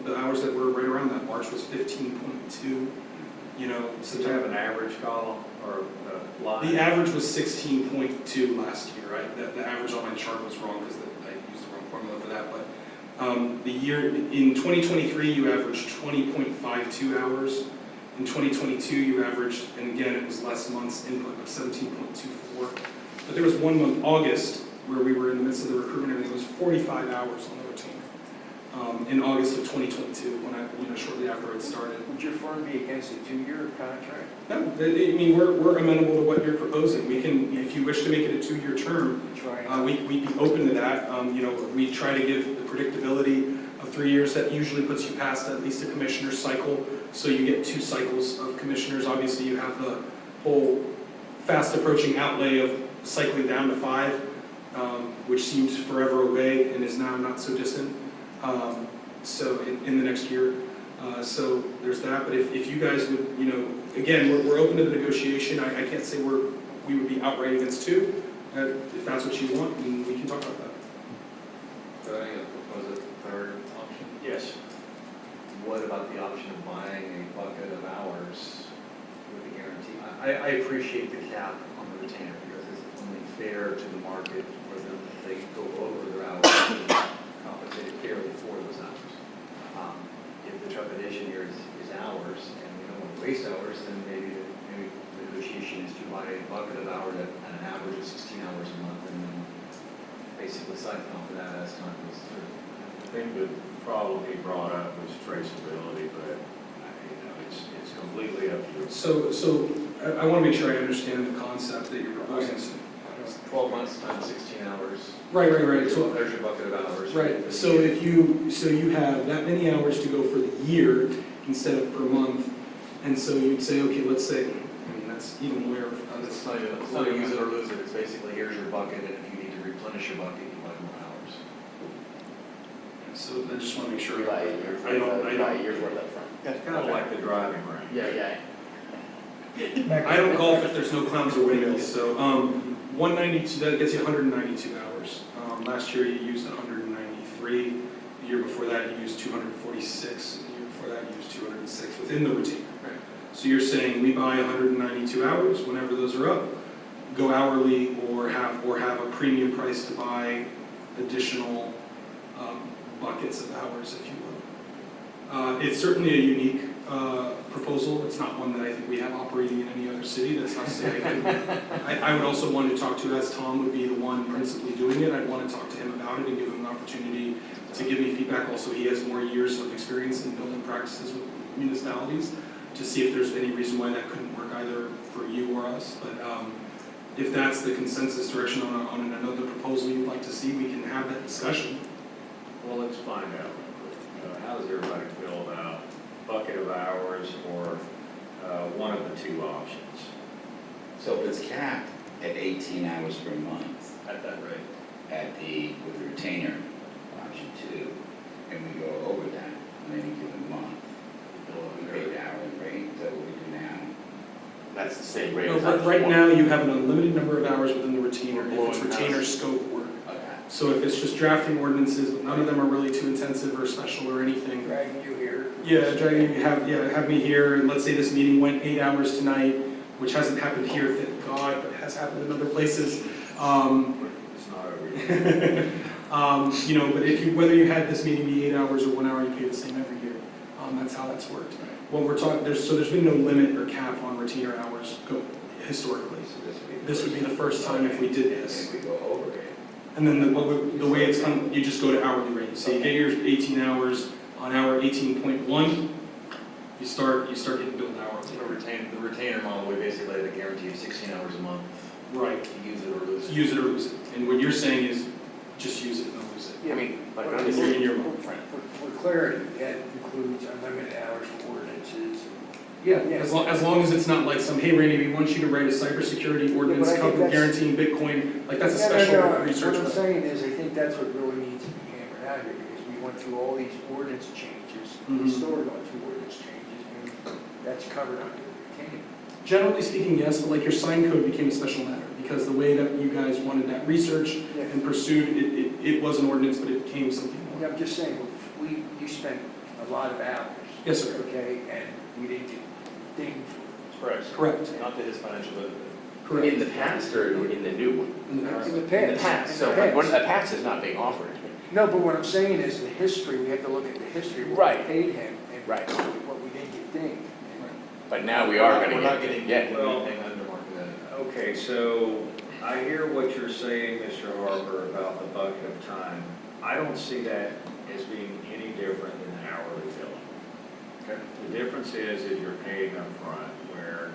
the hours that were right around that. March was 15.2, Does it have September. an average column or line? The average was 16.2 last year, right? The average on my chart was wrong because I used the wrong formula for that, but the year, in 2023, you averaged 20.52 hours. In 2022, you averaged, and again, it was less months input, but 17.24. But there was 1 month, August, where we were in the midst of the recruitment, and it was 45 hours on the retainer. In August of 2022, when I, shortly after it started. would your firm be against a 2-year contract? No, I mean, we're amenable to what you're proposing. We can, if you wish to make it a 2-year term, Try and. we'd be open to that. We try to give the predictability of 3 years. That usually puts you past at least a commissioner's cycle. So you get 2 cycles of commissioners. Obviously, you have the whole fast approaching outlay of cycling down to 5, which seemed forever away and is now not so distant. So in the next year. So there's that. But if you guys would, again, we're open to the negotiation. I can't say we would be outright against 2. If that's what you want, then we can talk about that. Could I propose a third option? Yes. What about the option of buying a bucket of hours with a guarantee? I appreciate the cap on the retainer because it's only fair to the market for them, if they go over their hours, to compensate fairly for those hours. If the trepidation here is hours, and we don't want to waste hours, then maybe the negotiation is to buy a bucket of hours at an average of 16 hours a month, and then basically siphon off of that as time goes through. I think the problem he brought up was traceability, but, it's completely up to you. So I want to make sure I understand the concept that you're proposing. 12 months times 16 hours. Right. So There's your bucket of hours. right. So you have that many hours to go for the year instead of per month, and so you'd say, okay, let's say, I mean that's even where, It's not a use it or lose it, it's basically, here's your bucket, and if you need to replenish your bucket, you buy more hours. so I just want to make sure. You buy a year's I don't, worth, I you buy a don't, year's worth up front. It's kind of like the driving range. Yeah. I don't golf if there's no clowns or windmills, so, 192, that gets you 192 hours. Last year you used 193, the year before that you used 246, and the year before that you used 206 within the retainer. Right. So you're saying we buy 192 hours, whenever those are up, go hourly or have a premium price to buy additional buckets of hours, if you will. It's certainly a unique proposal. It's not one that I think we have operating in any other city. That's not to say I couldn't. I would also want to talk to, as Tom would be the one principally doing it, I'd want to talk to him about it and give him an opportunity to give me feedback. Also, he has more years of experience in building practices with municipalities, to see if there's any reason why that couldn't work either for you or us. But if that's the consensus direction on another proposal you'd like to see, we can have that discussion. Well, let's find out. How does everybody feel about bucket of hours or one of the two options? So if it's capped at 18 hours per month At that rate. with the retainer, option 2, and we go over that on any given month, we pay the hourly rate, is that what we do now? That's the same rate No, as but option right one. now, you have an unlimited number of hours within the retainer, if it's Blowing retainer past. scope work. Okay. So if it's just drafting ordinances, but none of them are really too intensive or special or anything. Dragging you here. Yeah, dragging, have me here, and let's say this meeting went 8 hours tonight, which hasn't happened here, thank God, but has happened in other places. It's not over yet. But if you, whether you had this meeting be 8 hours or 1 hour, you pay the same every year. That's how that's worked. What we're talking, there's been no limit or cap on retainer hours historically. So This would be the first time if we did this. And we go over it. And then the way it's come, you just go to hourly rate. So you get your 18 hours, on hour 18.1, you start getting billed hourly. The retainer model, we basically have a guarantee of 16 hours a month. Right. You use it or lose it. Use it or lose it. And what you're saying is, just use it and don't lose it. Yeah, like, for- It's in your For clarity, that includes unlimited hours for ordinances. Yeah, as long as it's not like some, hey Randy, we want you to write a cybersecurity ordinance but I think cover that's- guaranteeing Bitcoin, like that's a No, special research. What I'm saying is, I think that's what really needs to be hammered out here, because we went through all these ordinance changes, Mhm. we still are going through ordinance changes, and that's covered under the retainer. Generally speaking, yes, but like your sign code became a special matter, because the way that you guys wanted that research Yeah. and pursued, it was an ordinance, but it became something Yeah, more. I'm just saying, you spent a lot of hours. Yes, sir. Okay, and we didn't get dinged for Correct. Correct, Not to his financial benefit. correct. In the past or in the new one? In the it. past. In the In past. the past, so In the when past. the past is not being offered. No, but what I'm saying is, the history, we have to look at the history, of what Right. we paid him, and Right. what we didn't get dinged. But now we are gonna We're not get, getting, yeah. Well- anything under market. Okay, so I hear what you're saying, Mr. Harper, about the bucket of time. I don't see that as being any different than hourly billing. Okay. The difference is you're paying up front, where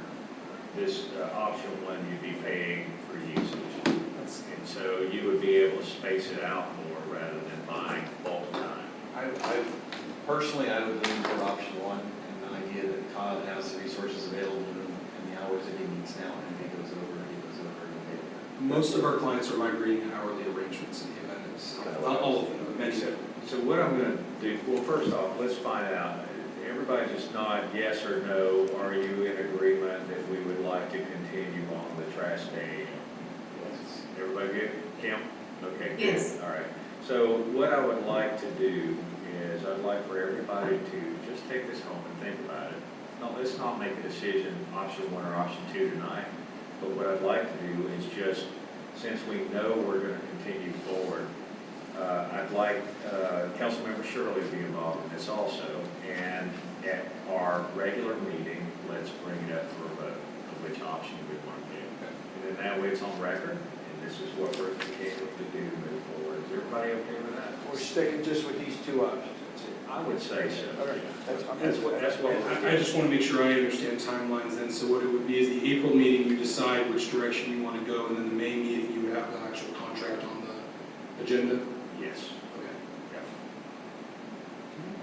this option one, you'd be paying for usage. And so you would be able to space it out more rather than buying bulk time. Personally, I would lean toward option one, and the idea that Todd has the resources available to him and the hours that he needs now, and if he goes over, he'll pay for it. Most of our clients are migrating to hourly arrangements in the amendments. All of them, many of them. So what I'm gonna do, well, first off, let's find out, everybody just nod yes or no, are you in agreement that we would like to continue on the trash day? Everybody good? Kim? Okay, good. Yes. All right. So what I would like to do is I'd like for everybody to just take this home and think about it. No, let's not make a decision, option one or option two tonight. But what I'd like to do is just, since we know we're gonna continue forward, I'd like Councilmember Shirley to be involved in this also. And at our regular meeting, let's bring it up for a vote of which option we want to do. And then that way it's on record, and this is what we're able to do to move forward. Is everybody okay with that? We're sticking just with these two options, that's it. I would say so. All right, That's what we're. I just want to make sure I understand timelines then, so what it would be is the April meeting, you decide which direction you want to go, and then the May meeting, you would have the actual contract on the agenda? Yes. Okay.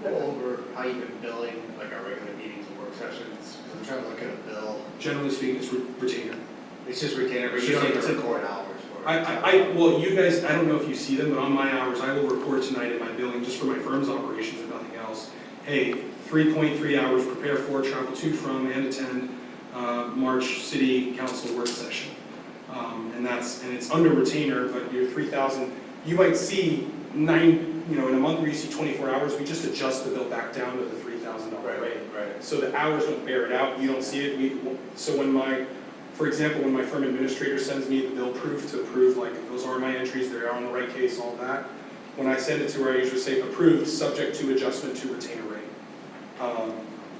Go over how you've been billing, like our regular meetings and work sessions, because I'm trying to look at a bill Generally speaking, it's retainer. It's just retainer, but It's you just don't like need to typical. record hours for it. Well, you guys, I don't know if you see them, but on my hours, I will record tonight in my billing, just for my firm's operations and nothing else. Hey, 3.3 hours, prepare for, travel to, from, and attend, March City Council work session. And it's under retainer, but your 3,000, you might see in a month where you see 24 hours, we just adjust the bill back down to the $3,000 rate. Right. So the hours don't bear it out, you don't see it, so for example, when my firm administrator sends me the bill proof to approve, like, those are my entries, they are on the right case, all that, when I send it to her, I usually say approved, subject to adjustment to retainer rate. And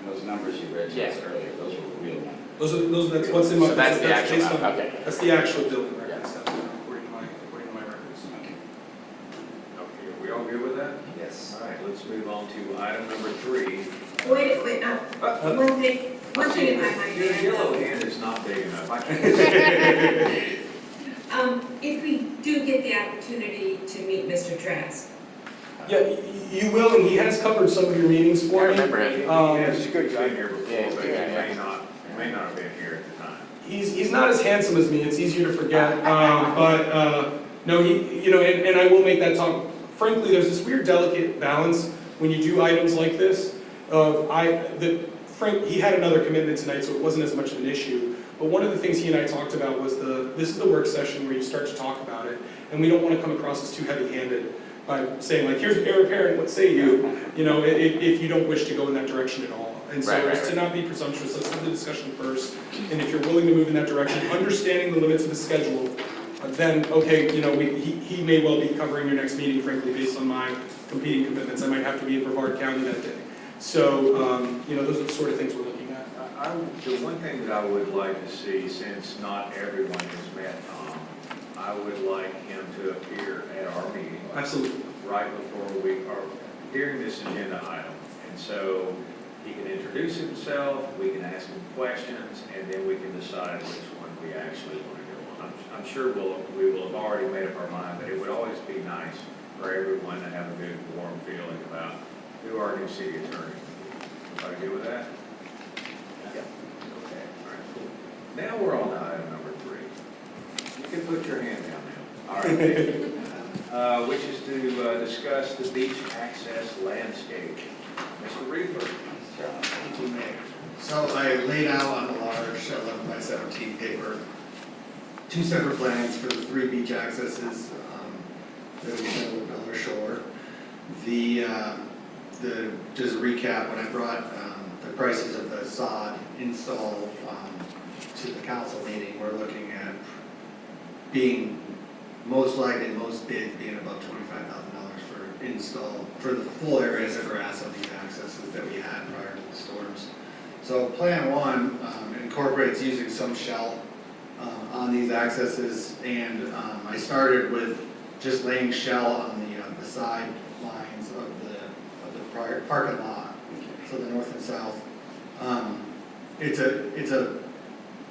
those numbers you read to us earlier, those were the real ones. That's what's in my. So that's the based actual, on- okay. That's the actual billing records, that's according to my records. Okay. Okay, are we all good with that? Yes. All right, let's move on to item number 3. Wait, one thing in my mind. Your yellow hand is not big enough. I can't see. If we do get the opportunity to meet Mr. Trask, Yeah, you will, and he has covered some of your meetings I for me. remember him. He has been here before, Yeah, he's a but good he guy, may not have been here at the time. He's not as handsome as me, it's easier to forget, no, and I will make that talk. Frankly, there's this weird delicate balance when you do items like this, he had another commitment tonight, so it wasn't as much of an issue. But one of the things he and I talked about was this is the work session where you start to talk about it, and we don't want to come across as too heavy-handed by saying like, here's heir apparent, what say you? If you don't wish to go in that direction at all. And so Right. to not be presumptuous, let's have the discussion first. And if you're willing to move in that direction, understanding the limits of the schedule, then, okay, he may well be covering your next meeting, frankly, based on my competing commitments. I might have to be in Brevard County that day. So, those are the sort of things we're looking at. The one thing that I would like to see, since not everyone has met Tom, I would like him to appear at our meeting Absolutely. right before during this agenda item. And so he can introduce himself, we can ask him questions, and then we can decide which one we actually want to go on. I'm sure we will have already made up our mind, but it would always be nice for everyone to have a good, warm feeling about who our new city attorney is. Everybody good with that? Okay, all right, cool. Now we're on to item number 3. You can put your hand down now. All right, thank you. Which is to discuss the beach access landscape. Mr. Reefer. Thank you, Mayor. So I laid out on a large 11 by 17 paper, 2 separate plans for the 3 beach accesses that we have with Miller Shore. Just a recap, when I brought the prices of the sod install to the council meeting, we're looking at being most likely, most bids being about $25,000 for install for the full areas of grass of these accesses that we had prior to the storms. So plan 1 incorporates using some shell on these accesses, and I started with just laying shell on the side lines of the prior parking lot, so the north and south. It's a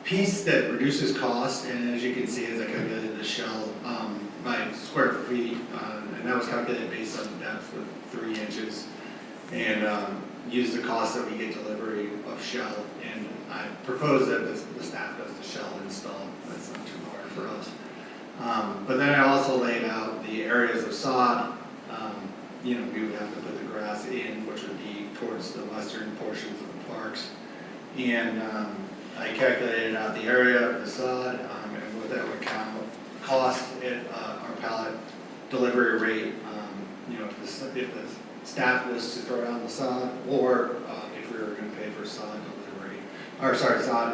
piece that reduces cost, and as you can see, as I calculated the shell by square feet, and that was calculated based on the depth of 3 inches, and use the cost that we get delivery of shell. And I propose that the staff does the shell install. That's not too hard for us. But then I also laid out the areas of sod. We would have to put the grass in, which would be towards the western portions of the parks. And I calculated out the area of the sod and what that would cost at our pallet delivery rate. If the staff was to throw down the sod, or if we were going to pay for sod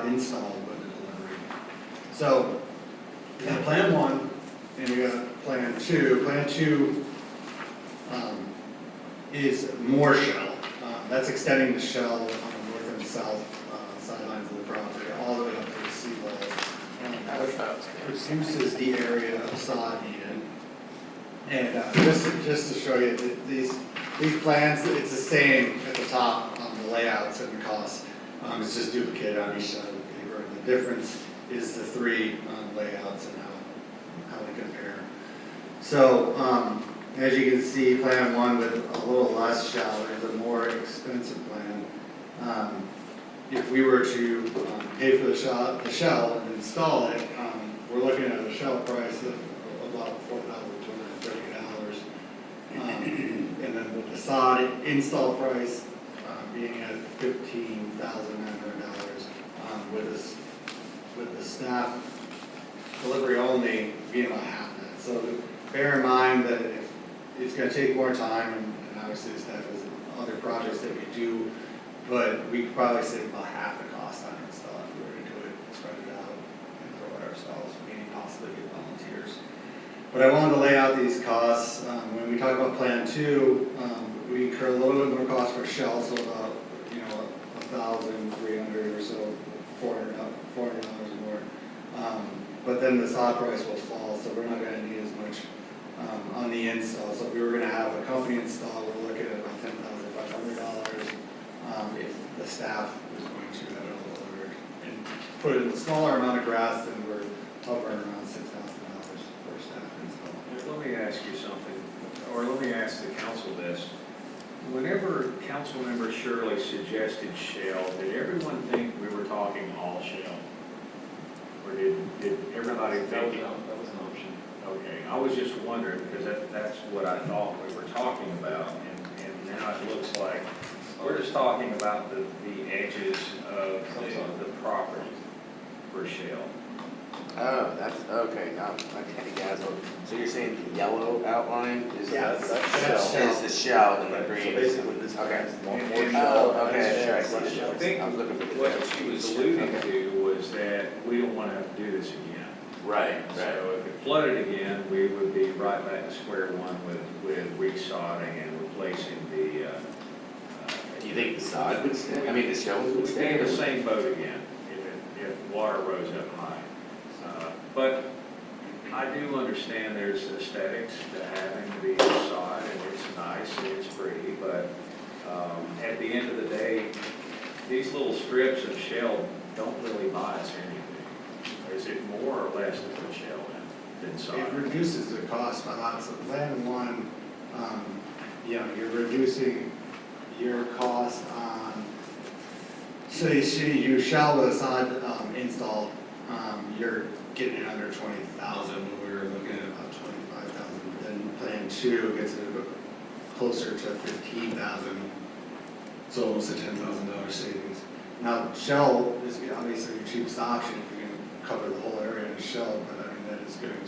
install with the delivery. So we got plan 1, and we got plan 2. Plan 2 is more shell. That's extending the shell on the north and south sidelines of the property, all the way up to the seawalls. Reduces the area of sod needed. And just to show you, these plans, it's the same at the top on the layouts and the costs. It's just duplicated on each side of the paper. And the difference is the 3 layouts and how they compare. So as you can see, plan 1 with a little less shell is a more expensive plan. if we were to pay for the shell and install it, we're looking at a shell price of about $4,230. And then with the sod install price being at $15,900, with the staff delivery only being about half that. So bear in mind that if it's gonna take more time, and obviously the staff has other projects that we do, but we could probably save about half the cost on install if we were to do it, spread it out, and throw it ourselves, meaning possibly get volunteers. But I wanted to lay out these costs. When we talk about Plan 2, we incur a little bit more cost for shell, so about, $1,300 or so, $400 more. But then the sod price will fall, so we're not gonna need as much on the install. So if we were gonna have a company install, we're looking at about $10,500 if the staff was going to have it all delivered. And put in a smaller amount of grass, then we're hovering around $6,000 per staff install. Let me ask you something, or let me ask the council this. Whenever Councilmember Shirley suggested shell, did everyone think we were talking all shell? Or did everybody think? That was an option. Okay, I was just wondering, because that's what I thought we were talking about, and now it looks like we're just talking about the edges of the property for shell. Oh, that's, okay, yeah, so you're saying the yellow outline is Yes, the that's shell, is the shell, and the Right, green so is. basically this Okay. is more And- shell. Oh, okay, there, I see the I shell. think I was looking for the. what she was alluding to was that we don't want to have to do this again. Right, right. So if it flooded again, we would be right back to square one with resodding and replacing the. Do you think the sod would stay, I mean, the shell would We'd stay? stay in the same boat again if water rose up high. But I do understand there's aesthetics to having the sod, and it's nice and it's pretty, but at the end of the day, these little strips of shell don't really buy us anything. Is it more or less to put shell in than It sod? reduces the cost by lots. So Plan 1, you're reducing your cost on, so you see your shell with a sod install, you're getting it under 20,000, when we were looking at about 25,000. Then Plan 2 gets it closer to 15,000, so almost a $10,000 savings. Now, shell is obviously your cheapest option if you can cover the whole area in shell, but I mean, that is going to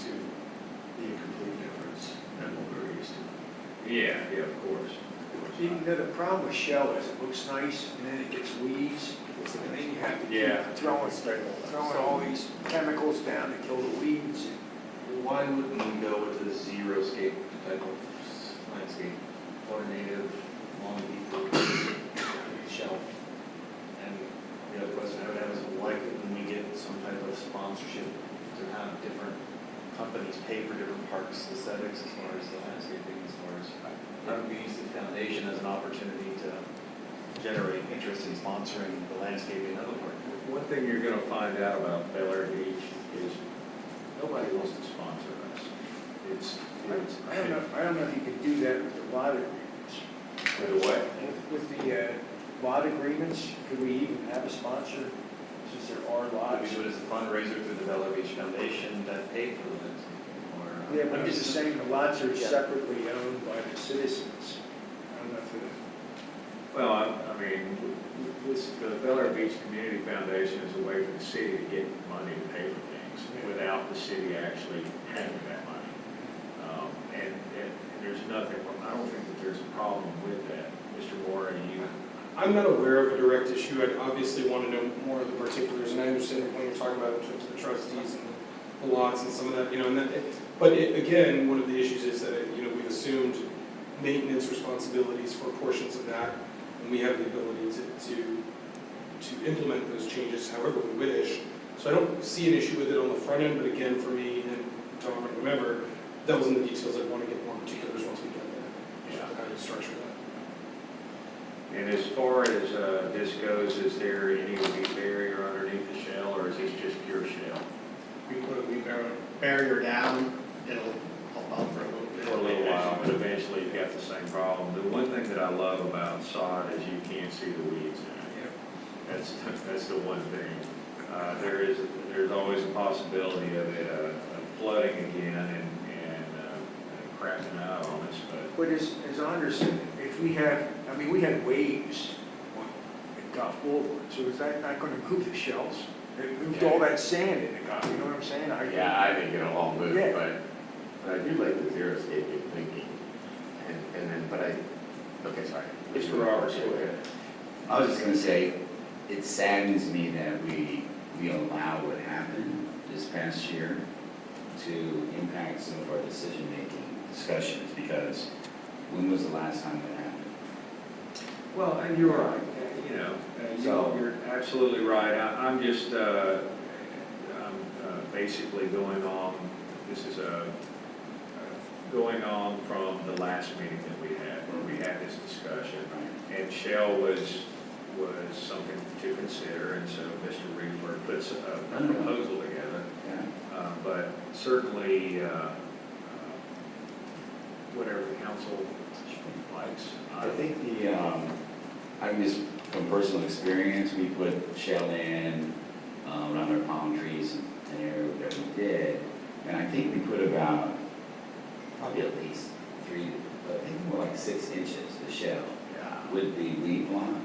be a complete difference than what we're used to. Yeah, of course. You know, the problem with shell is it looks nice and then it gets weeds, and then you have to Yeah. keep throwing all these chemicals down to kill the weeds. Why wouldn't we go with the xeriscape type of landscape, or native, long leaf shell? And the other question I would have is, why couldn't we get some type of sponsorship to have different companies pay for different parks aesthetics as far as the landscaping, as far as, we use the foundation as an opportunity to generate interest in sponsoring the landscaping of the park. One thing you're gonna find out about Bel Air Beach is nobody wants to sponsor us. I don't know if you could do that with the lot agreements. With the what? With the lot agreements, could we even have a sponsor, since there are We lots? do it as a fundraiser through the Bel Air Beach Foundation that paid for the landscaping, or. Yeah, but I'm just saying the lots are separately owned by the citizens. I don't know if it. Well, I mean, the Bel Air Beach Community Foundation is a way for the city to get money to pay for things without the city actually having that money. And there's nothing, I don't think that there's a problem with that. Mr. Moore, you? I'm not aware of a direct issue. I obviously want to know more of the particulars, and I understand what you're talking about in terms of the trustees and the lots and some of that, and that, but again, one of the issues is that, we've assumed maintenance responsibilities for portions of that, and we have the ability to implement those changes however we wish. So I don't see an issue with it on the front end, but again, for me, and Tom, remember, that was in the details. I want to get more particulars once we get there, how to structure that. And as far as this goes, is there any weed barrier underneath the shell, or is this just pure shell? We put a weed barrier down, it'll help out for a little bit. For a little while, but eventually you've got the same problem. The one thing that I love about sod is you can't see the weeds in it. That's the one thing. There's always a possibility of it flooding again and cracking out on us, but But as I understand, if we have, I mean, we had waves at Goff Boulevard, so is that not gonna move the shells? It moved all that sand in the Goff, you know what I'm saying? Yeah, I think it'll all move, Yeah. but I do like the zero staging thinking. And then, okay, sorry. Mr. Roberts, go ahead. I was just gonna say, it saddens me that we allow what happened this past year to impact some of our decision-making discussions, because when was the last time that happened? Well, and you're right, So- you're absolutely right. I'm just, basically going on, this is going on from the last meeting that we had, where we had this discussion. And Shell was something to consider, and so Mr. Reefler puts a proposal together. Yeah. But certainly, whatever the council likes. I think I just, from personal experience, we put shell in around our palm trees and area that we did, and I think we put about, probably at least I think more like 6 inches of shell with the weed block,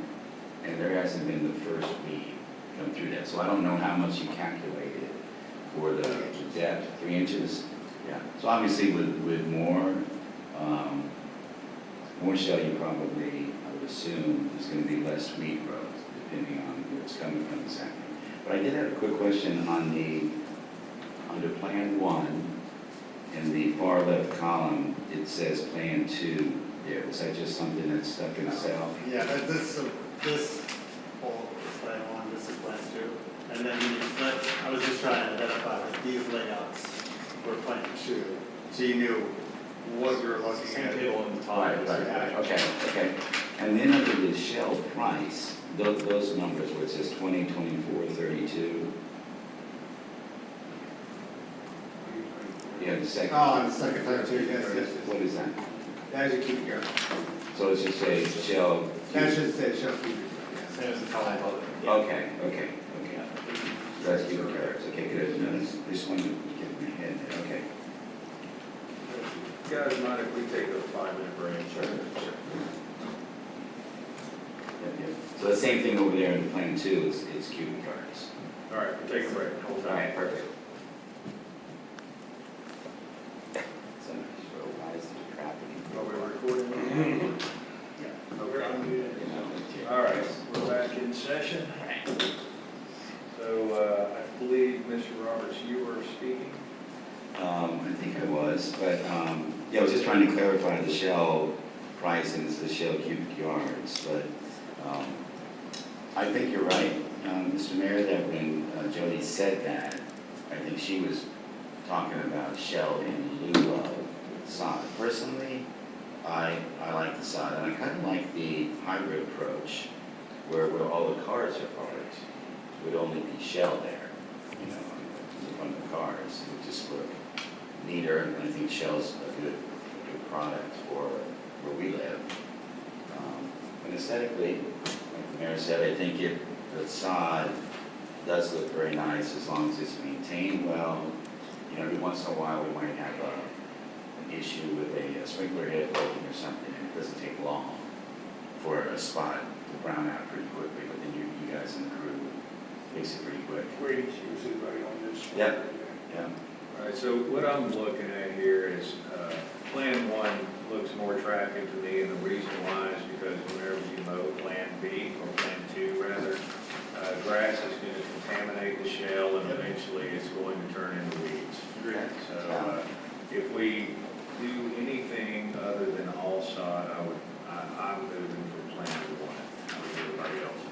and there hasn't been the first weed come through that, so I don't know how much you calculated for the depth, 3 inches. Yeah, so obviously with more shell, you probably, I would assume, there's going to be less weed growth, depending on where it's coming from exactly. But I did have a quick question on under Plan 1, in the far left column, it says Plan 2 there. Was that just something that's stuck in itself? Yeah, this whole Plan 1, this is Plan 2. And then when you flip, I was just trying to identify that these layouts were Plan 2, so you knew what you were looking Same at. table on the top. Right, okay. And then under the shell price, those numbers where it says 20, 24, 32. Yeah, the second. Oh, on the second Plan 2, yes. What is that? That should keep it going. So it's just a shell. That should say shall keep it Same going, as the color above it. Okay. That's cubic yards, okay, good. No, this one, get my head there, okay. Guys, mind if we take a 5-minute break? Sure. Yep. So the same thing over there in Plan 2, it's cubic yards. All right, we'll take a break. Hold All on. right, perfect. So, why is the traffic? Are we recording? Okay. All right, we're back in session. So I believe, Mr. Roberts, you were speaking? I think I was, but, yeah, I was just trying to clarify the shell price, and it's the shell cubic yards, but, I think you're right, Mr. Mayor, that when Jody said that, I think she was talking about shell in lieu of sod. Personally, I like the sod, and I kind of like the hybrid approach, where all the cars are parked, would only be shell there, in front of the cars. It would just look neater, and I think shell's a good product for where we live. And aesthetically, like the mayor said, I think the sod does look very nice as long as it's maintained well. Every once in a while, we might have an issue with a sprinkler head broken or something, and it doesn't take long for a spot to brown out pretty quickly, but then you guys in the crew fix it pretty quick. Ratings usually right on this. Yep. Yeah. All right, so what I'm looking at here is Plan 1 looks more attractive to me, and the reason why is because whenever you mow Plan B, or Plan 2 rather, grass is going to contaminate the shell, and eventually it's going to turn into weeds. So if we do anything other than all sod, I'm moving for Plan 1. How does everybody else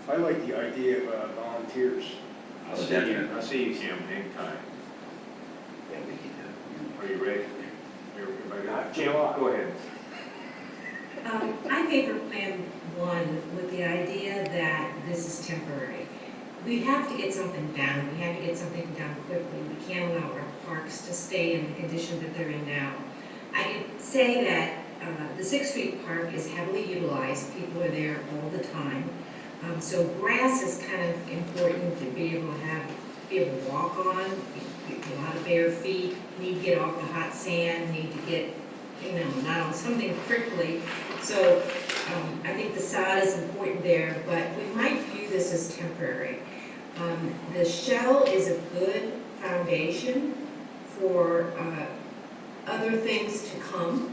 feel? I like the idea of volunteers. I see you, Kim, hang tight. Yeah, we can do it. Are you ready? Everybody Not got- Kim, July. go ahead. I favor Plan 1 with the idea that this is temporary. We have to get something done. We have to get something done quickly. We can't allow our parks to stay in the condition that they're in now. I could say that the Sixth Street Park is heavily utilized, people are there all the time. So grass is kind of important to be able to walk on, a lot of bare feet, need to get off the hot sand, need to get, not on something prickly. So I think the sod is important there, but we might view this as temporary. The shell is a good foundation for other things to come,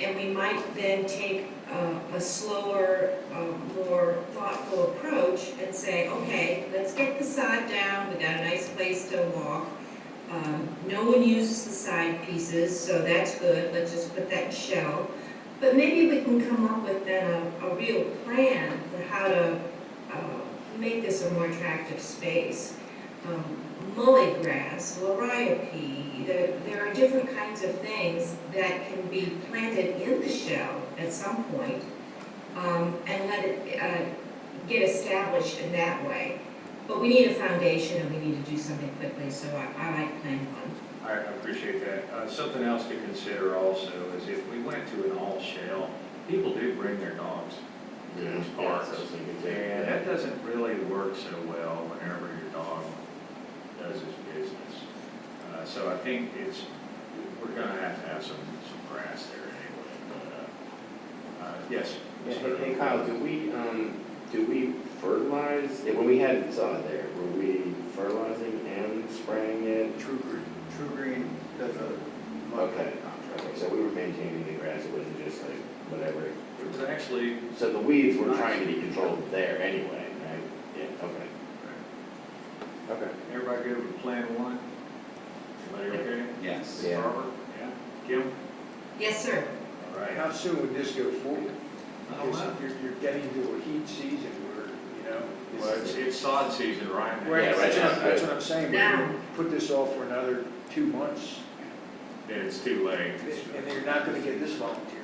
and we might then take a slower, more thoughtful approach and say, okay, let's get the sod down, we got a nice place to walk. No one uses the side pieces, so that's good, let's just put that in shell. But maybe we can come up with then a real plan for how to make this a more attractive space. Mully grass, liriope, there are different kinds of things that can be planted in the shell at some point, and let it get established in that way. But we need a foundation and we need to do something quickly, so I like Plan 1. I appreciate that. Something else to consider also is if we went to an all-shell, people do bring their dogs to those parks. And that doesn't really work so well whenever your dog does his business. So I think we're gonna have some grass there anyway, but, yes. Yeah, hey Kyle, do we fertilize, when we had sod there, were we fertilizing and spraying it? True Green does a Okay, so we were maintaining the grass, it wasn't just like whatever. It was actually, So the weeds were trying to be controlled there anyway, right? Yeah, okay. Okay. everybody good with Plan 1? Everybody okay? Yes. Yeah. Barbara? Yeah. Kim? Yes, sir. All right. How soon would this go forward? I don't know. Because you're getting to a heat season where, Well, it's sod season right now. Right, Yeah, right now. that's what I'm saying, Now. but you put this off for another 2 months, Then it's too late. and then you're not gonna get this volunteer.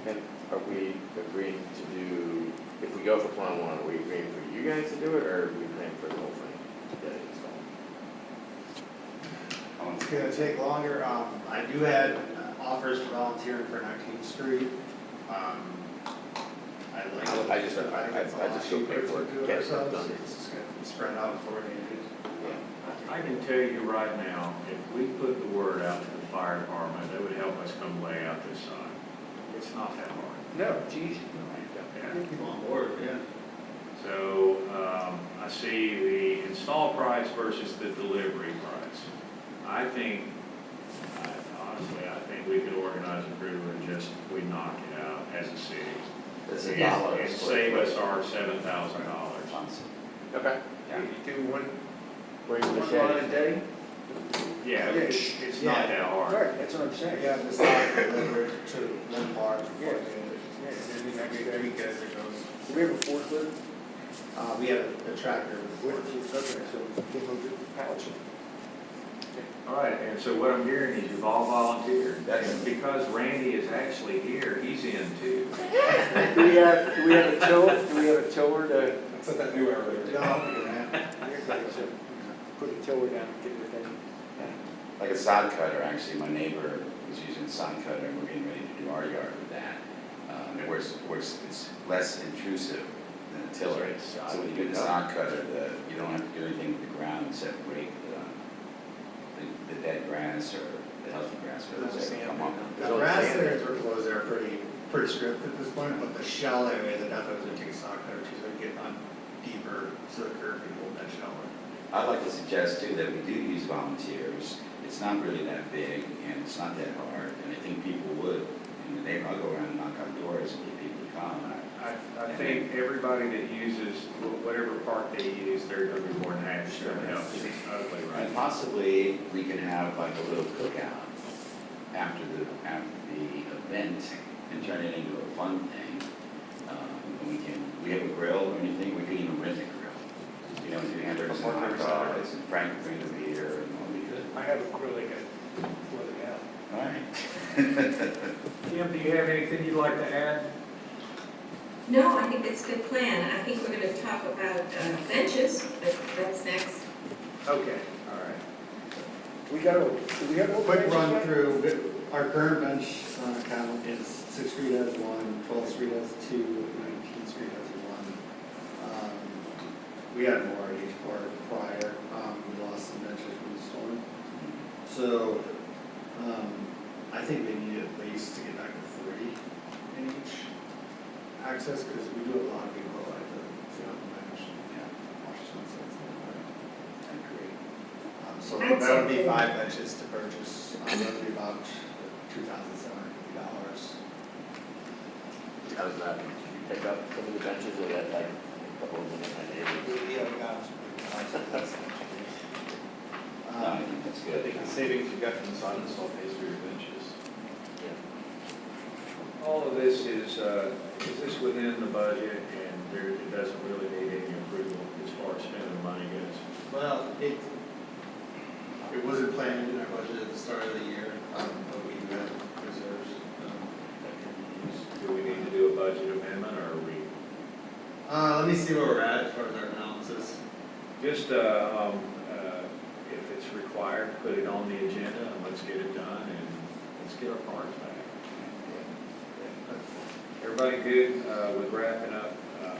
And are we agreeing to do, if we go for Plan 1, are we agreeing for you guys to do it, or are we agreeing for the whole thing to get it installed? It's gonna take longer. I do had offers for volunteering for 19th Street. I'd like to. I just go pay for it, Do it get it ourselves. done. It's gonna be spread out and coordinated. I can tell you right now, if we put the word out to the fire department, they would help us come lay out this sign. It's not that hard. No, geez. Yeah. Come on board, yeah. So, I see the install price versus the delivery price. Honestly, I think we could organize a crew and just, we knock it out as a city. It's $1. And save us our $7,000. Okay. Yeah. You do one Bring the line a shed. day? Yeah, it's not that hard. Right, that's what I'm saying. Yeah, the side delivered to one part. Yeah. Yeah, and then There you go, there goes. do we have a forklift? We have a tractor. Okay, so give them a pallets. All right, and so what I'm hearing is you've all volunteered. And because Randy is actually here, he's in too. Do we have a tiller? Do we have a tiller to? That's at that new elevator. So put a tiller down and get it thing. Like a sod cutter, actually, my neighbor was using a sod cutter, and we're getting ready to do our yard with that. It works, it's less intrusive than a tiller. So when you do the sod cutter, you don't have to do anything with the ground except rake the dead grass or the healthy grass, or those that come up. The grass areas we're closed, they're pretty strict at this point, but the shell area, the definitely gonna take a sock cutter, she's gonna get on deeper, so the curve can hold that shell in. I'd like to suggest too that we do use volunteers. It's not really that big and it's not that hard, and I think people would, in the neighborhood, I'll go around and knock on doors and get people to come. I think everybody that uses whatever park they use, they're gonna be more than happy to help. It's ugly, right? And possibly, we can have like a little cookout after the event and turn it into a fun thing. We have a grill or anything, we could even rent a grill. You know, do hamburgers and hot dogs, and Frank will bring the beer, and all we could. I have a grill that can float it out. All right. Kim, do you have anything you'd like to add? No, I think that's a good plan. I think we're going to talk about benches, but that's next. Okay, all right. Do we have all Quick benches run yet? through, our current bench count is 6th Street has 1, 12th Street has 2, 19th Street has 1. We had more at each part prior, we lost some benches from the storm. So, I think they need at least to get back to 3 in each access, because we do have a lot of people that like to sit on the bench and watch sunsets and all that. I agree. So I'd that would say be 4. 5 benches to purchase, that would be about $2,750. How does that, did you pick up some of the benches or that like a couple of them in my neighborhood? Yeah, we got some. No, I think that's I good. think the savings you got from the silent salt pays for your benches. All of this is this within the budget, and it doesn't really need any approval as far as spending the money goes. Well, it wasn't planned in our budget at the start of the year, but we do have reserves that can be used. Do we need to do a budget amendment, or are we Let me see where we're at as far as our balances. just, if it's required, put it on the agenda, and let's get it done, and let's get our parks back. Everybody good with wrapping up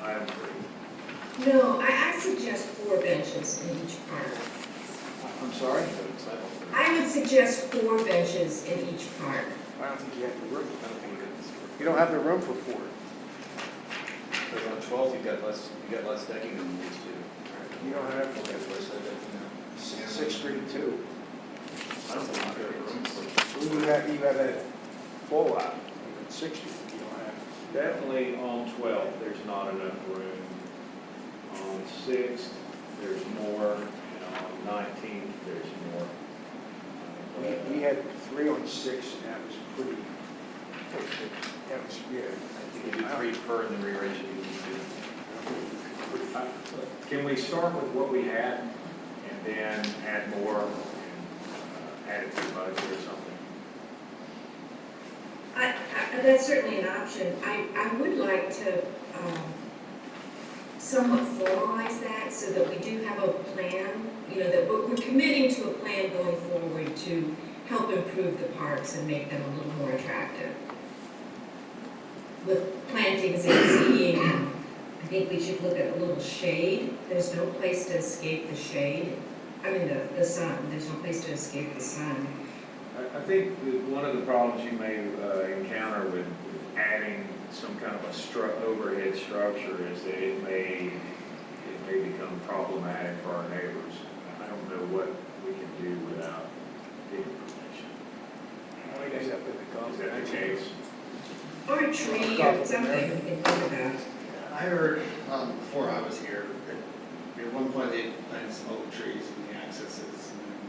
item 3? No, I suggest 4 benches in each park. I'm sorry? I would suggest 4 benches in each park. I don't think you have the room. I don't think we did this. You don't have the room for 4. Because on 12th, you got less decking than you used to. You don't have Okay, so I said that, you know. 6th Street too. I don't think I've got room for. You have a fallout, 6th Street, you don't have. Definitely on 12th, there's not enough room. On 6th, there's more, and on 19th, there's more. We had 3 on 6, and that was pretty, that was, yeah. I think you do 3 per and then rearrange it if you need Can we start with what we had and then add more and add it to the budget or something? That's certainly an option. I would like to somewhat formalize that so that we do have a plan, that we're committing to a plan going forward to help improve the parks and make them a little more attractive. With plantings and seeding, I think we should look at a little shade. There's no place to escape the shade. I mean, the sun. There's no place to escape the sun. I think that one of the problems you may encounter with adding some kind of a overhead structure is that it may become problematic for our neighbors. I don't know what we can do without getting permission. Might end up with a Is that the case? Or a tree or something we can think about. I heard, before I was here, that at one point they planted some oak trees in the accesses, and then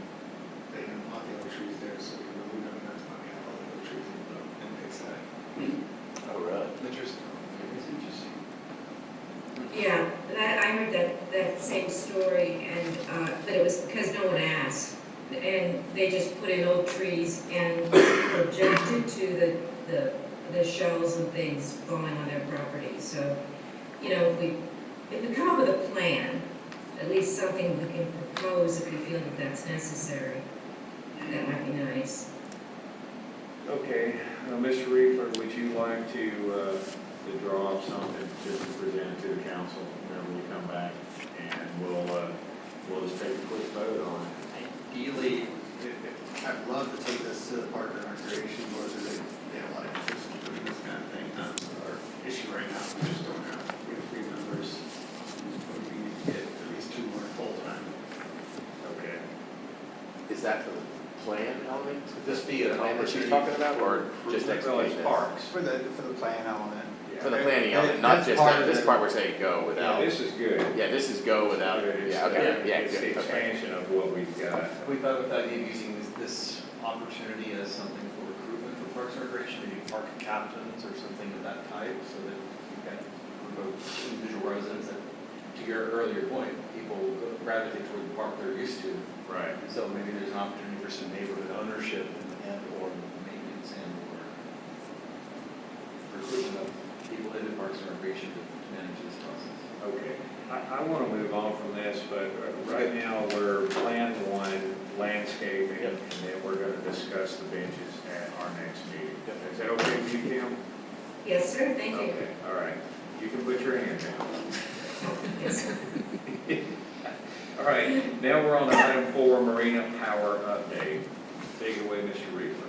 they didn't want the oak trees there, so we removed them, and that's why we have all the oak trees in Lakeside. Oh, really? Interesting. It's interesting. Yeah, I heard that same story, and but it was because no one asked, and they just put in oak trees and objected to the shells and things falling on their property. So, if we come up with a plan, at least something we can propose if we feel that that's necessary, that might be nice. Okay, Mr. Reefler, would you like to draw up something just to present to the council whenever we come back? And we'll just take a quick vote on it. Ideally, I'd love to take this to the Park and Recreation Board, because they have a lot of interest in doing this kind of thing. Our issue right now, we just don't have, we have 3 members. We need to get at least 2 more full-time. Okay. Is that for the plan element? Could this be an The plan that she's opportunity? talking about, or just Well, explain it's this? parks. For the plan element. For the planning element, not That's just part that, of this the- part we're saying go Yeah, without. this is good. Yeah, this is go without, It's, yeah, okay, yeah, it's the good, okay. expansion of what we've got. We thought with the idea of using this opportunity as something for recruitment for Parks and Recreation, maybe park captains or something of that type, so that you've got a group of individual residents that, to your earlier point, people gravitate toward the park they're used to. Right. So maybe there's an opportunity for some neighborhood ownership and or maintenance and or recruitment of people into Parks and Recreation to manage this process. Okay. I want to move on from this, but right now we're Plan 1 landscaping, and then we're gonna discuss the benches at our next meeting. Is that okay with you, Kim? Yes, sir, thank you. Okay, all right. You can put your hand down. Yes, sir. All right, now we're on to item 4, Marina Power Update. Take it away, Mr. Reefer.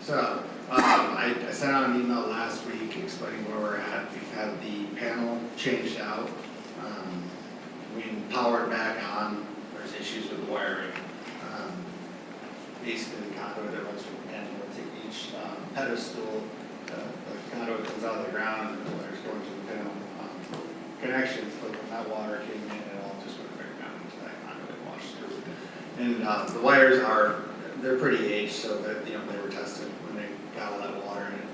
So, I sent out an email last week explaining where we're at. We've had the panel changed out. We powered back on, there's issues with wiring. Basically, the conduit that runs from the panel to each pedestal, the conduit comes out of the ground, and the wires going to the panel connections, but when that water came in, it all just went right down into that conduit and washed through. And the wires they're pretty aged, so that, they were tested when they got all that water in it.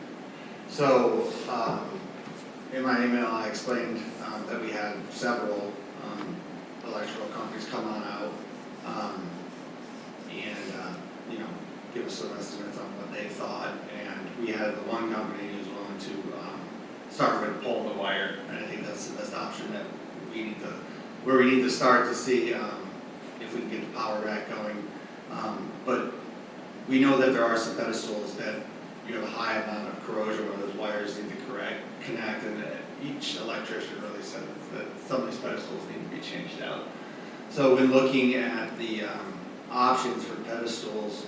So, in my email, I explained that we had several electrical companies come on out and give us some estimates on what they thought. And we had the one company who was willing to start with pulling the wire, and I think that's the best option that where we need to start to see if we can get the power back going. But we know that there are some pedestals that you have a high amount of corrosion where those wires need to connect, and each electrician really said that some of these pedestals need to be changed out. So when looking at the options for pedestals,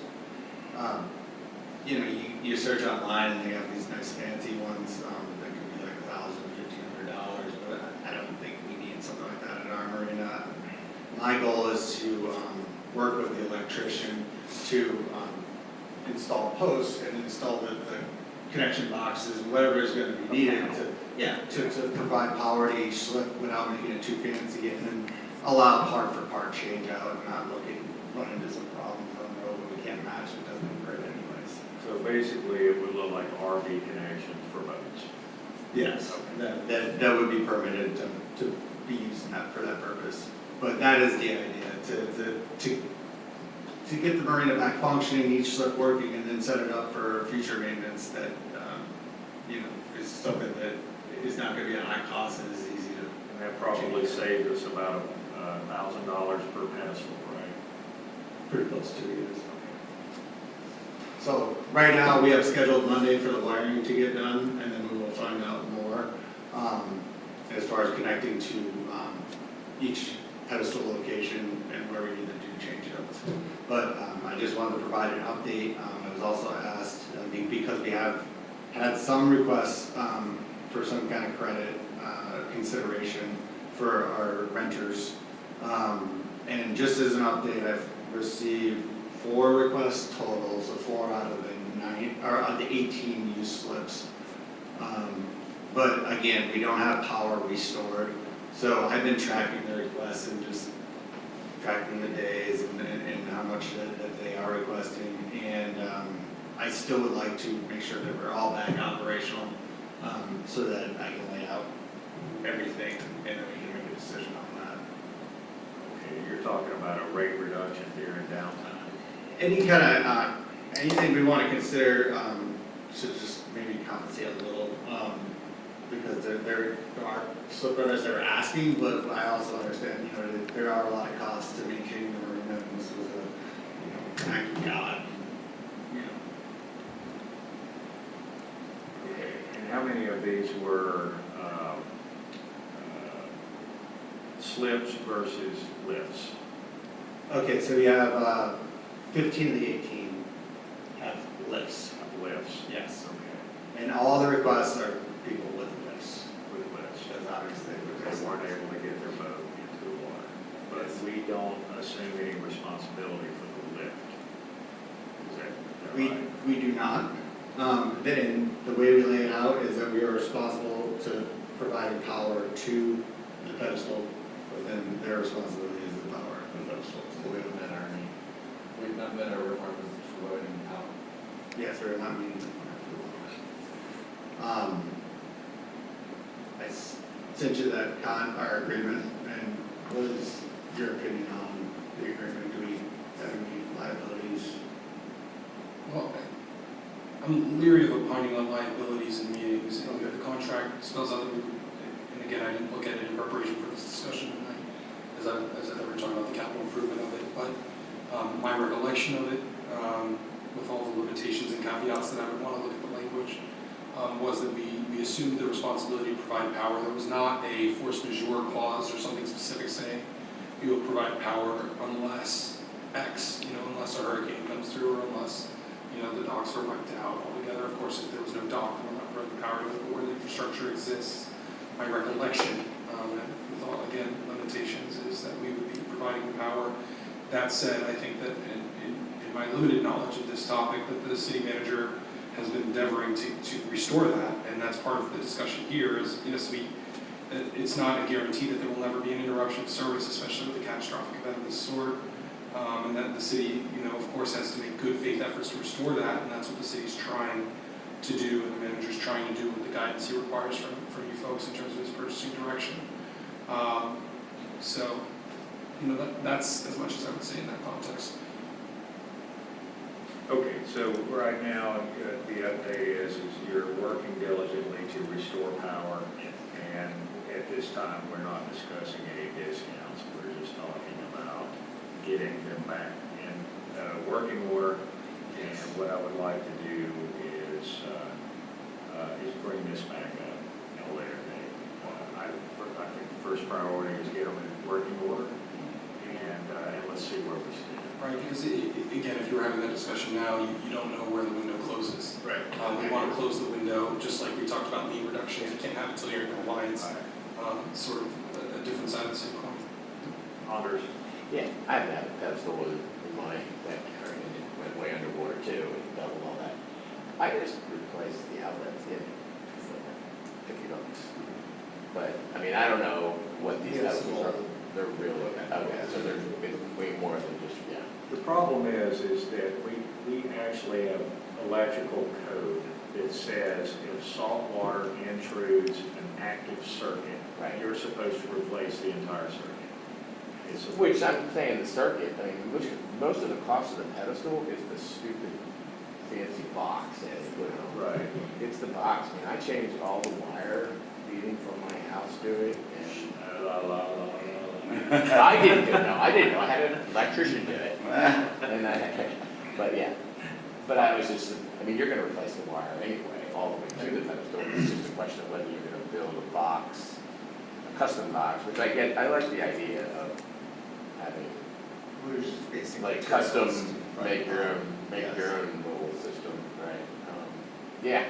you search online and they have these nice fancy ones that could be like $1,000, $1,500, but I don't think we need something like that at our marina. My goal is to work with the electrician to install posts and install the connection boxes, whatever is going to be needed to provide power to each slip without making it too fancy, and then allow part for part change out and not run into some problems on the road when we can't match it, doesn't work anyways. So basically, it would look like RV connections for boats. Yes, that would be permitted to be used for that purpose. But that is the idea, to get the marina back functioning, each slip working, and then set it up for future maintenance that, is something that is not gonna be a high cost and is easy to. And that probably saved us about $1,000 per pedestal, right? Pretty close to it. So right now, we have scheduled Monday for the wiring to get done, and then we will find out more as far as connecting to each pedestal location and where we need to do change-ups. But I just wanted to provide an update. I was also asked, because we have had some requests for some kind of credit consideration for our renters. And just as an update, I've received 4 requests total, so 4 out of the 18 used slips. But again, we don't have power restored, so I've been tracking the requests and just tracking the days and how much that they are requesting. And I still would like to make sure that we're all back operational, so that I can lay out everything and then we can make a decision on that. Okay, you're talking about a rate reduction during downtime. Any kind of, anything we want to consider to just maybe compensate a little, because there are slip runners that are asking, but I also understand, that there are a lot of costs to maintain the marina, and this was an act of God, Okay, and how many of these were slips versus lifts? Okay, so we have 15 of the 18 have lifts. Lifts, Yes. okay, And all the requests are people with lifts, with lifts. because obviously They weren't able to get their boat into the water. But we don't assume any responsibility for the lift. Is that right? We do not. Then the way we lay it out is that we are responsible to providing power to the pedestal, but then their responsibility is the power of the pedestal. So we haven't met our need. We've not met our requirements for providing power. Yes, we're not meeting the I sent you that our agreement, and what is your opinion on the agreement? Do we have any liabilities? Well, I'm leery of opining on liabilities in meetings. The contract spells out that and again, I didn't look at it in preparation for this discussion tonight, as I thought we were talking about the capital improvement of it, but my recollection of it, with all the limitations and caveats that I would want to look at the language, was that we assumed the responsibility to provide power. There was not a force majeure clause or something specific saying we will provide power unless X, unless a hurricane comes through or unless, the docks are wiped out altogether. Of course, if there was no dock, we're not providing power to it, but where the infrastructure exists, my recollection, with all, again, limitations, is that we would be providing power. That said, I think that in my limited knowledge of this topic, that the city manager has been endeavoring to restore that, and that's part of the discussion here is, that it's not a guarantee that there will never be an interruption of service, especially with a catastrophic event of this sort, and that the city, of course, has to make good faith efforts to restore that, and that's what the city's trying to do, and the manager's trying to do with the guidance he requires from you folks in terms of his purchasing direction. So, that's as much as I would say in that context. Okay, so right now, the update is you're working diligently to restore power, and at this time, we're not discussing any discounts, we're just talking about getting them back in working order. And what I would like to do is bring this back up at a later date. I think the first priority is get them in working order, and let's see where we stand. Right, because again, if you were having that discussion now, you don't know where the window closes. Right. We want to close the window, just like we talked about mean reduction, you can't have it until you're in compliance. Sort of a different side of the same coin. Anders? Yeah, I haven't had a pedestal in my backyard, and it went way underwater too, and doubled all that. I just replaced the outlets in it, so $50. But, I mean, I don't know what these pedestals are, they're real, okay, so they're way more than just, yeah. The problem is that we actually have electrical code that says if salt water intrudes an active circuit, Right. you're supposed to replace the entire circuit. Which I'm saying the circuit, I mean, most of the cost of the pedestal is the stupid fancy box that they put on. Right. It's the box, I mean, I changed all the wire feeding from my house to it, and I didn't know, I had an electrician do it. And but I was just, I mean, you're gonna replace the wire anyway, all the way to the pedestal, it's just a question of whether you're gonna build a box, a custom box, which I like the idea of having, We're just basically. like, custom, make your own little system, right? Yeah.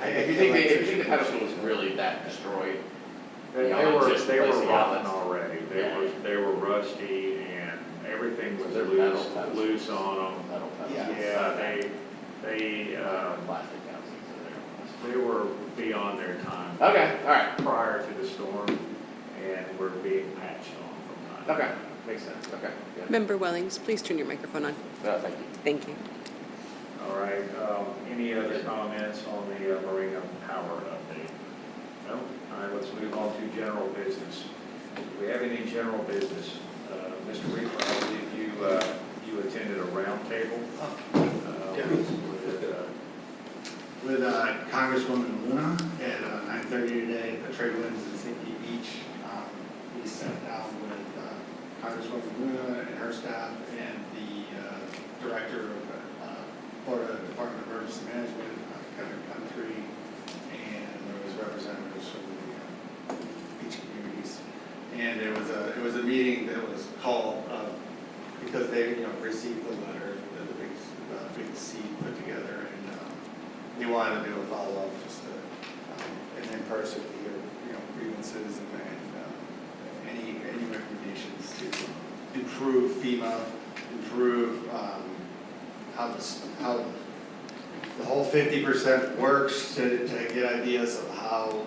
If you think the pedestal is really that destroyed, They You know, were just they were replace the rotten outlets. already. Yeah. They were rusty, and everything was They're metal pedestals. loose on them. metal Yeah. pedestals. Yeah, they Plastic housing, so they were beyond their time they're. Okay, all right, prior to the storm, and were being patched on from time. okay, makes sense, okay, yeah. Member Wellings, please turn your microphone on. Thank you. Thank you. All right, any other comments on the Marina Power update? No? All right, let's move on to general business. Do we have any general business? Mr. Reaper, I believe you attended a roundtable. With Congresswoman Luna at 9:30 today at the Trade Winds in St. Pete Beach. We sat down with Congresswoman Luna and her staff and the Director of Florida Department of Emergency Management, Kevin Country, and there was representatives from the beach communities. And it was a meeting that was called because they received the letter that the big C put together, and they wanted to do a follow-up just to and in person to hear grievances and any recommendations to improve FEMA, improve how the whole 50% works, to get ideas of how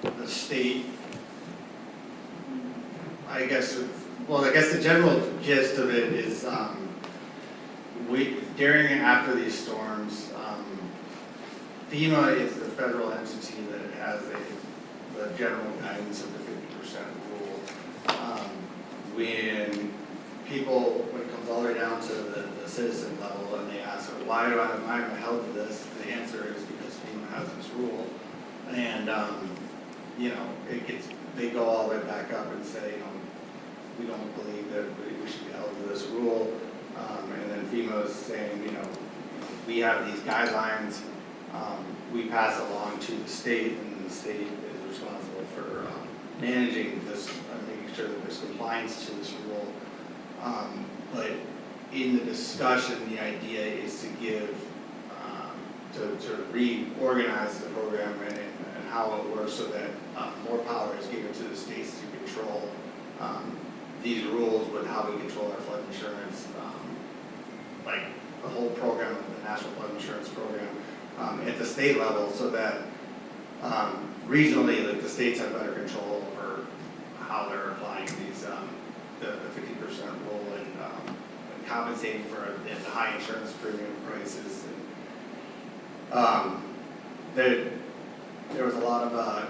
the state, I guess the general gist of it is during and after these storms, FEMA is the federal entity that has the general guidance of the 50% rule. When it comes all the way down to the citizen level and they ask, why am I held to this? The answer is because FEMA has this rule. And, they go all the way back up and say, we don't believe that we should be held to this rule. And then FEMA is saying, we have these guidelines, we pass along to the state, and the state is responsible for managing this, making sure that there's compliance to this rule. But in the discussion, the idea is to give, to reorganize the program and how it works so that more power is given to the states to control these rules with how we control our flood insurance, like the whole program, the National Flood Insurance Program, at the state level, so that regionally, like the states have better control over how they're applying these the 50% rule and compensating for the high insurance premium prices. And, there was a lot of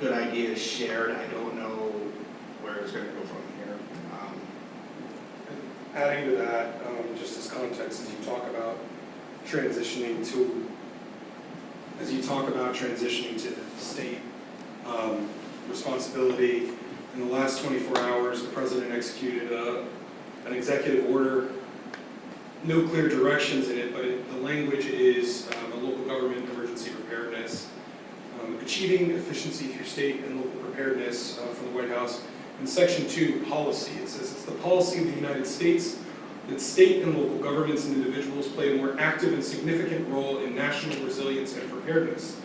good ideas shared. I don't know where it's going to go from here. Adding to that, just as context, as you talk about transitioning to state responsibility, in the last 24 hours, the president executed an executive order. No clear directions in it, but the language is a local government emergency preparedness, achieving efficiency through state and local preparedness from the White House. In Section 2, policy, it says it's the policy of the United States that state and local governments and individuals play a more active and significant role in national resilience and preparedness,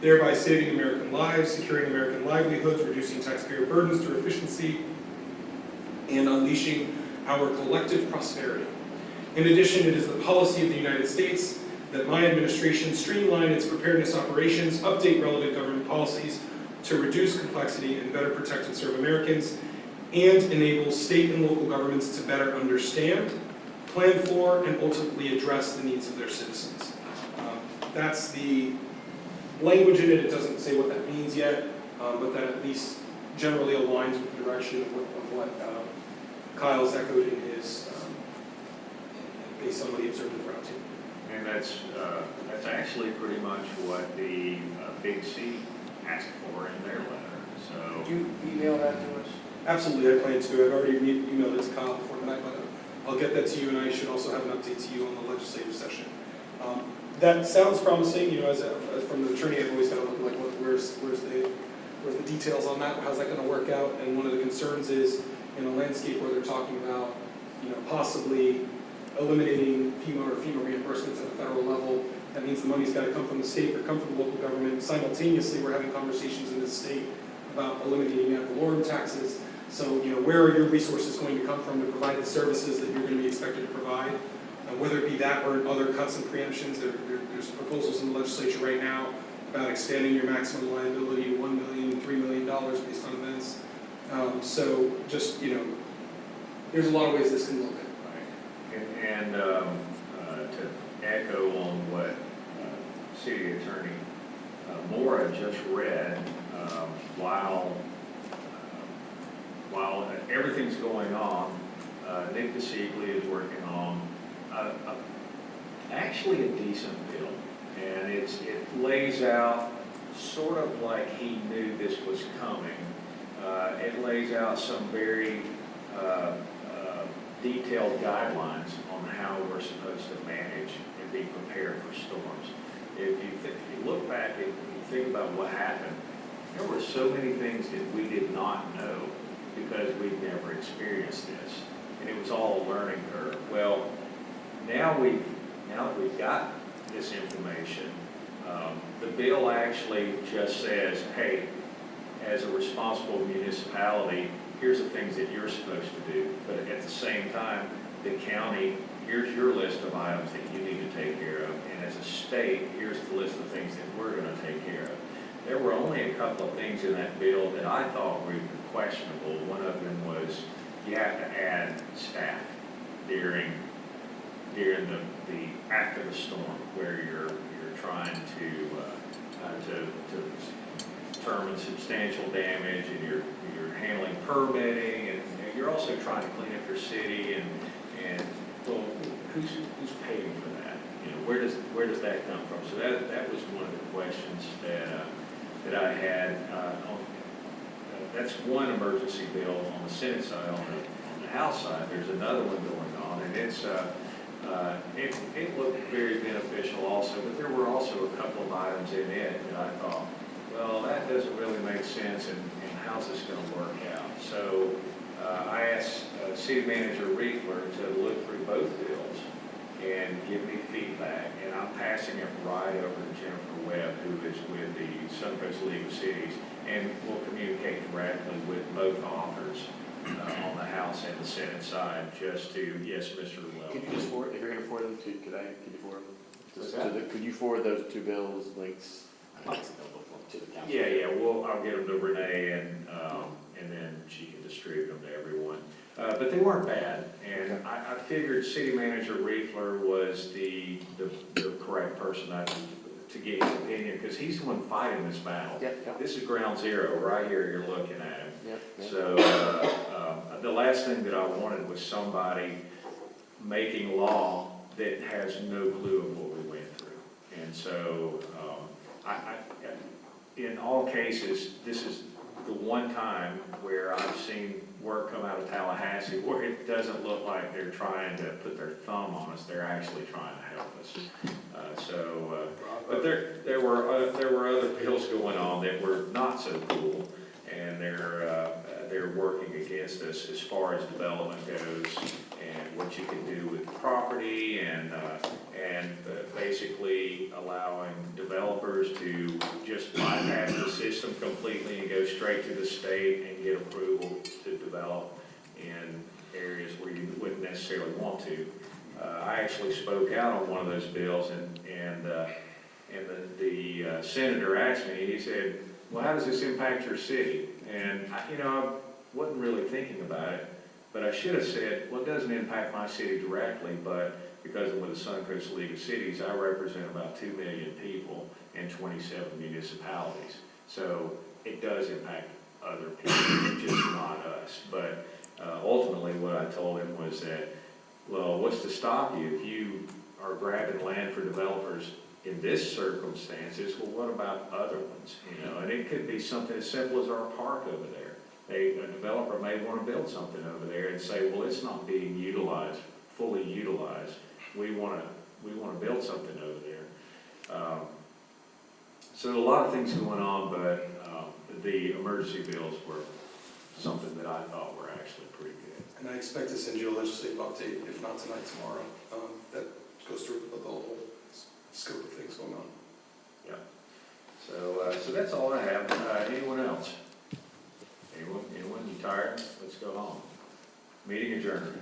thereby saving American lives, securing American livelihoods, reducing taxpayer burdens through efficiency, and unleashing our collective prosperity. In addition, it is the policy of the United States that my administration streamline its preparedness operations, update relevant government policies to reduce complexity and better protect and serve Americans, and enable state and local governments to better understand, plan for, and ultimately address the needs of their citizens. That's the language in it. It doesn't say what that means yet, but that at least generally aligns with the direction of what Kyle's echoed in his, based on what he observed at the roundtable. And that's actually pretty much what the Big C asked for in their letter, so. Could you email that to us? Absolutely, I plan to. I've already emailed it to Kyle before tonight, but I'll get that to you, and I should also have an update to you on the legislative session. That sounds promising. As from the attorney, I've always got to look like, where's the details on that? How's that going to work out? And one of the concerns is in a landscape where they're talking about, possibly eliminating FEMA or FEMA reimbursements at a federal level. That means the money's got to come from the state or come from the local government. Simultaneously, we're having conversations in the state about eliminating ad valorem taxes. So, where are your resources going to come from to provide the services that you're going to be expected to provide? Whether it be that or other cuts and preemptions, there's proposals in the legislature right now about expanding your maximum liability to $1 million, $3 million based on events. So, just, there's a lot of ways this can look. And to echo on what City Attorney Mora just read, while everything's going on, Nick DeSiegli is working on actually a decent bill, and it lays out sort of like he knew this was coming. It lays out some very detailed guidelines on how we're supposed to manage and be prepared for storms. If you look back and you think about what happened, there were so many things that we did not know because we've never experienced this, and it was all a learning curve. Well, now that we've got this information, the bill actually just says, hey, as a responsible municipality, here's the things that you're supposed to do. But at the same time, the county, here's your list of items that you need to take care of. And as a state, here's the list of things that we're going to take care of. There were only a couple of things in that bill that I thought were questionable. One of them was you have to add staff during the after the storm, where you're trying to determine substantial damage, and you're handling permitting, and you're also trying to clean up your city, and well, who's paying for that? Where does that come from? So that was one of the questions that I had. that's one emergency bill on the Senate side. On the House side, there's another one going on, and it looked very beneficial also, but there were also a couple of items in it that I thought, well, that doesn't really make sense, and how's this going to work out? So I asked City Manager Riefler to look through both bills and give me feedback, and I'm passing it right over to Jennifer Webb, who is with the Suncoast League of Cities, and will communicate directly with both authors on the House and the Senate side, just to, yes, Mr. Llewellyn. Could you just forward, if you're gonna forward them to, could you forward them? What's To that? could you forward those two bills, links, I don't know, to the council? Yeah, I'll get them to Renee, and then she can distribute them to everyone. But they weren't bad, and I figured City Manager Riefler was the correct person to get his opinion, because he's the one fighting this battle. Yep. This is ground zero, right here, you're looking at him. Yep. So, the last thing that I wanted was somebody making law that has no clue of what we went through. And so, in all cases, this is the one time where I've seen work come out of Tallahassee where it doesn't look like they're trying to put their thumb on us, they're actually trying to help us. But there were other bills going on that were not so cool, and they're working against us as far as development goes, and what you can do with property, and basically allowing developers to just bypass the system completely and go straight to the state and get approval to develop in areas where you wouldn't necessarily want to. I actually spoke out on one of those bills, and the senator asked me, he said, well, how does this impact your city? And I wasn't really thinking about it, but I should have said, well, it doesn't impact my city directly, but because I'm with the Suncoast League of Cities, I represent about 2 million people in 27 municipalities. So it does impact other people, just not us. But ultimately what I told him was that, well, what's to stop you if you are grabbing land for developers in this circumstances? Well, what about other ones? And it could be something as simple as our park over there. A developer may want to build something over there and say, well, it's not being utilized, fully utilized. We want to build something over there. So a lot of things going on, but the emergency bills were something that I thought were actually pretty good. And I expect to send you a legislative update, if not tonight, tomorrow, that goes through the whole scope of things going on. Yeah. So that's all I have. Anyone else? Anyone? You tired? Let's go home. Meeting adjourned.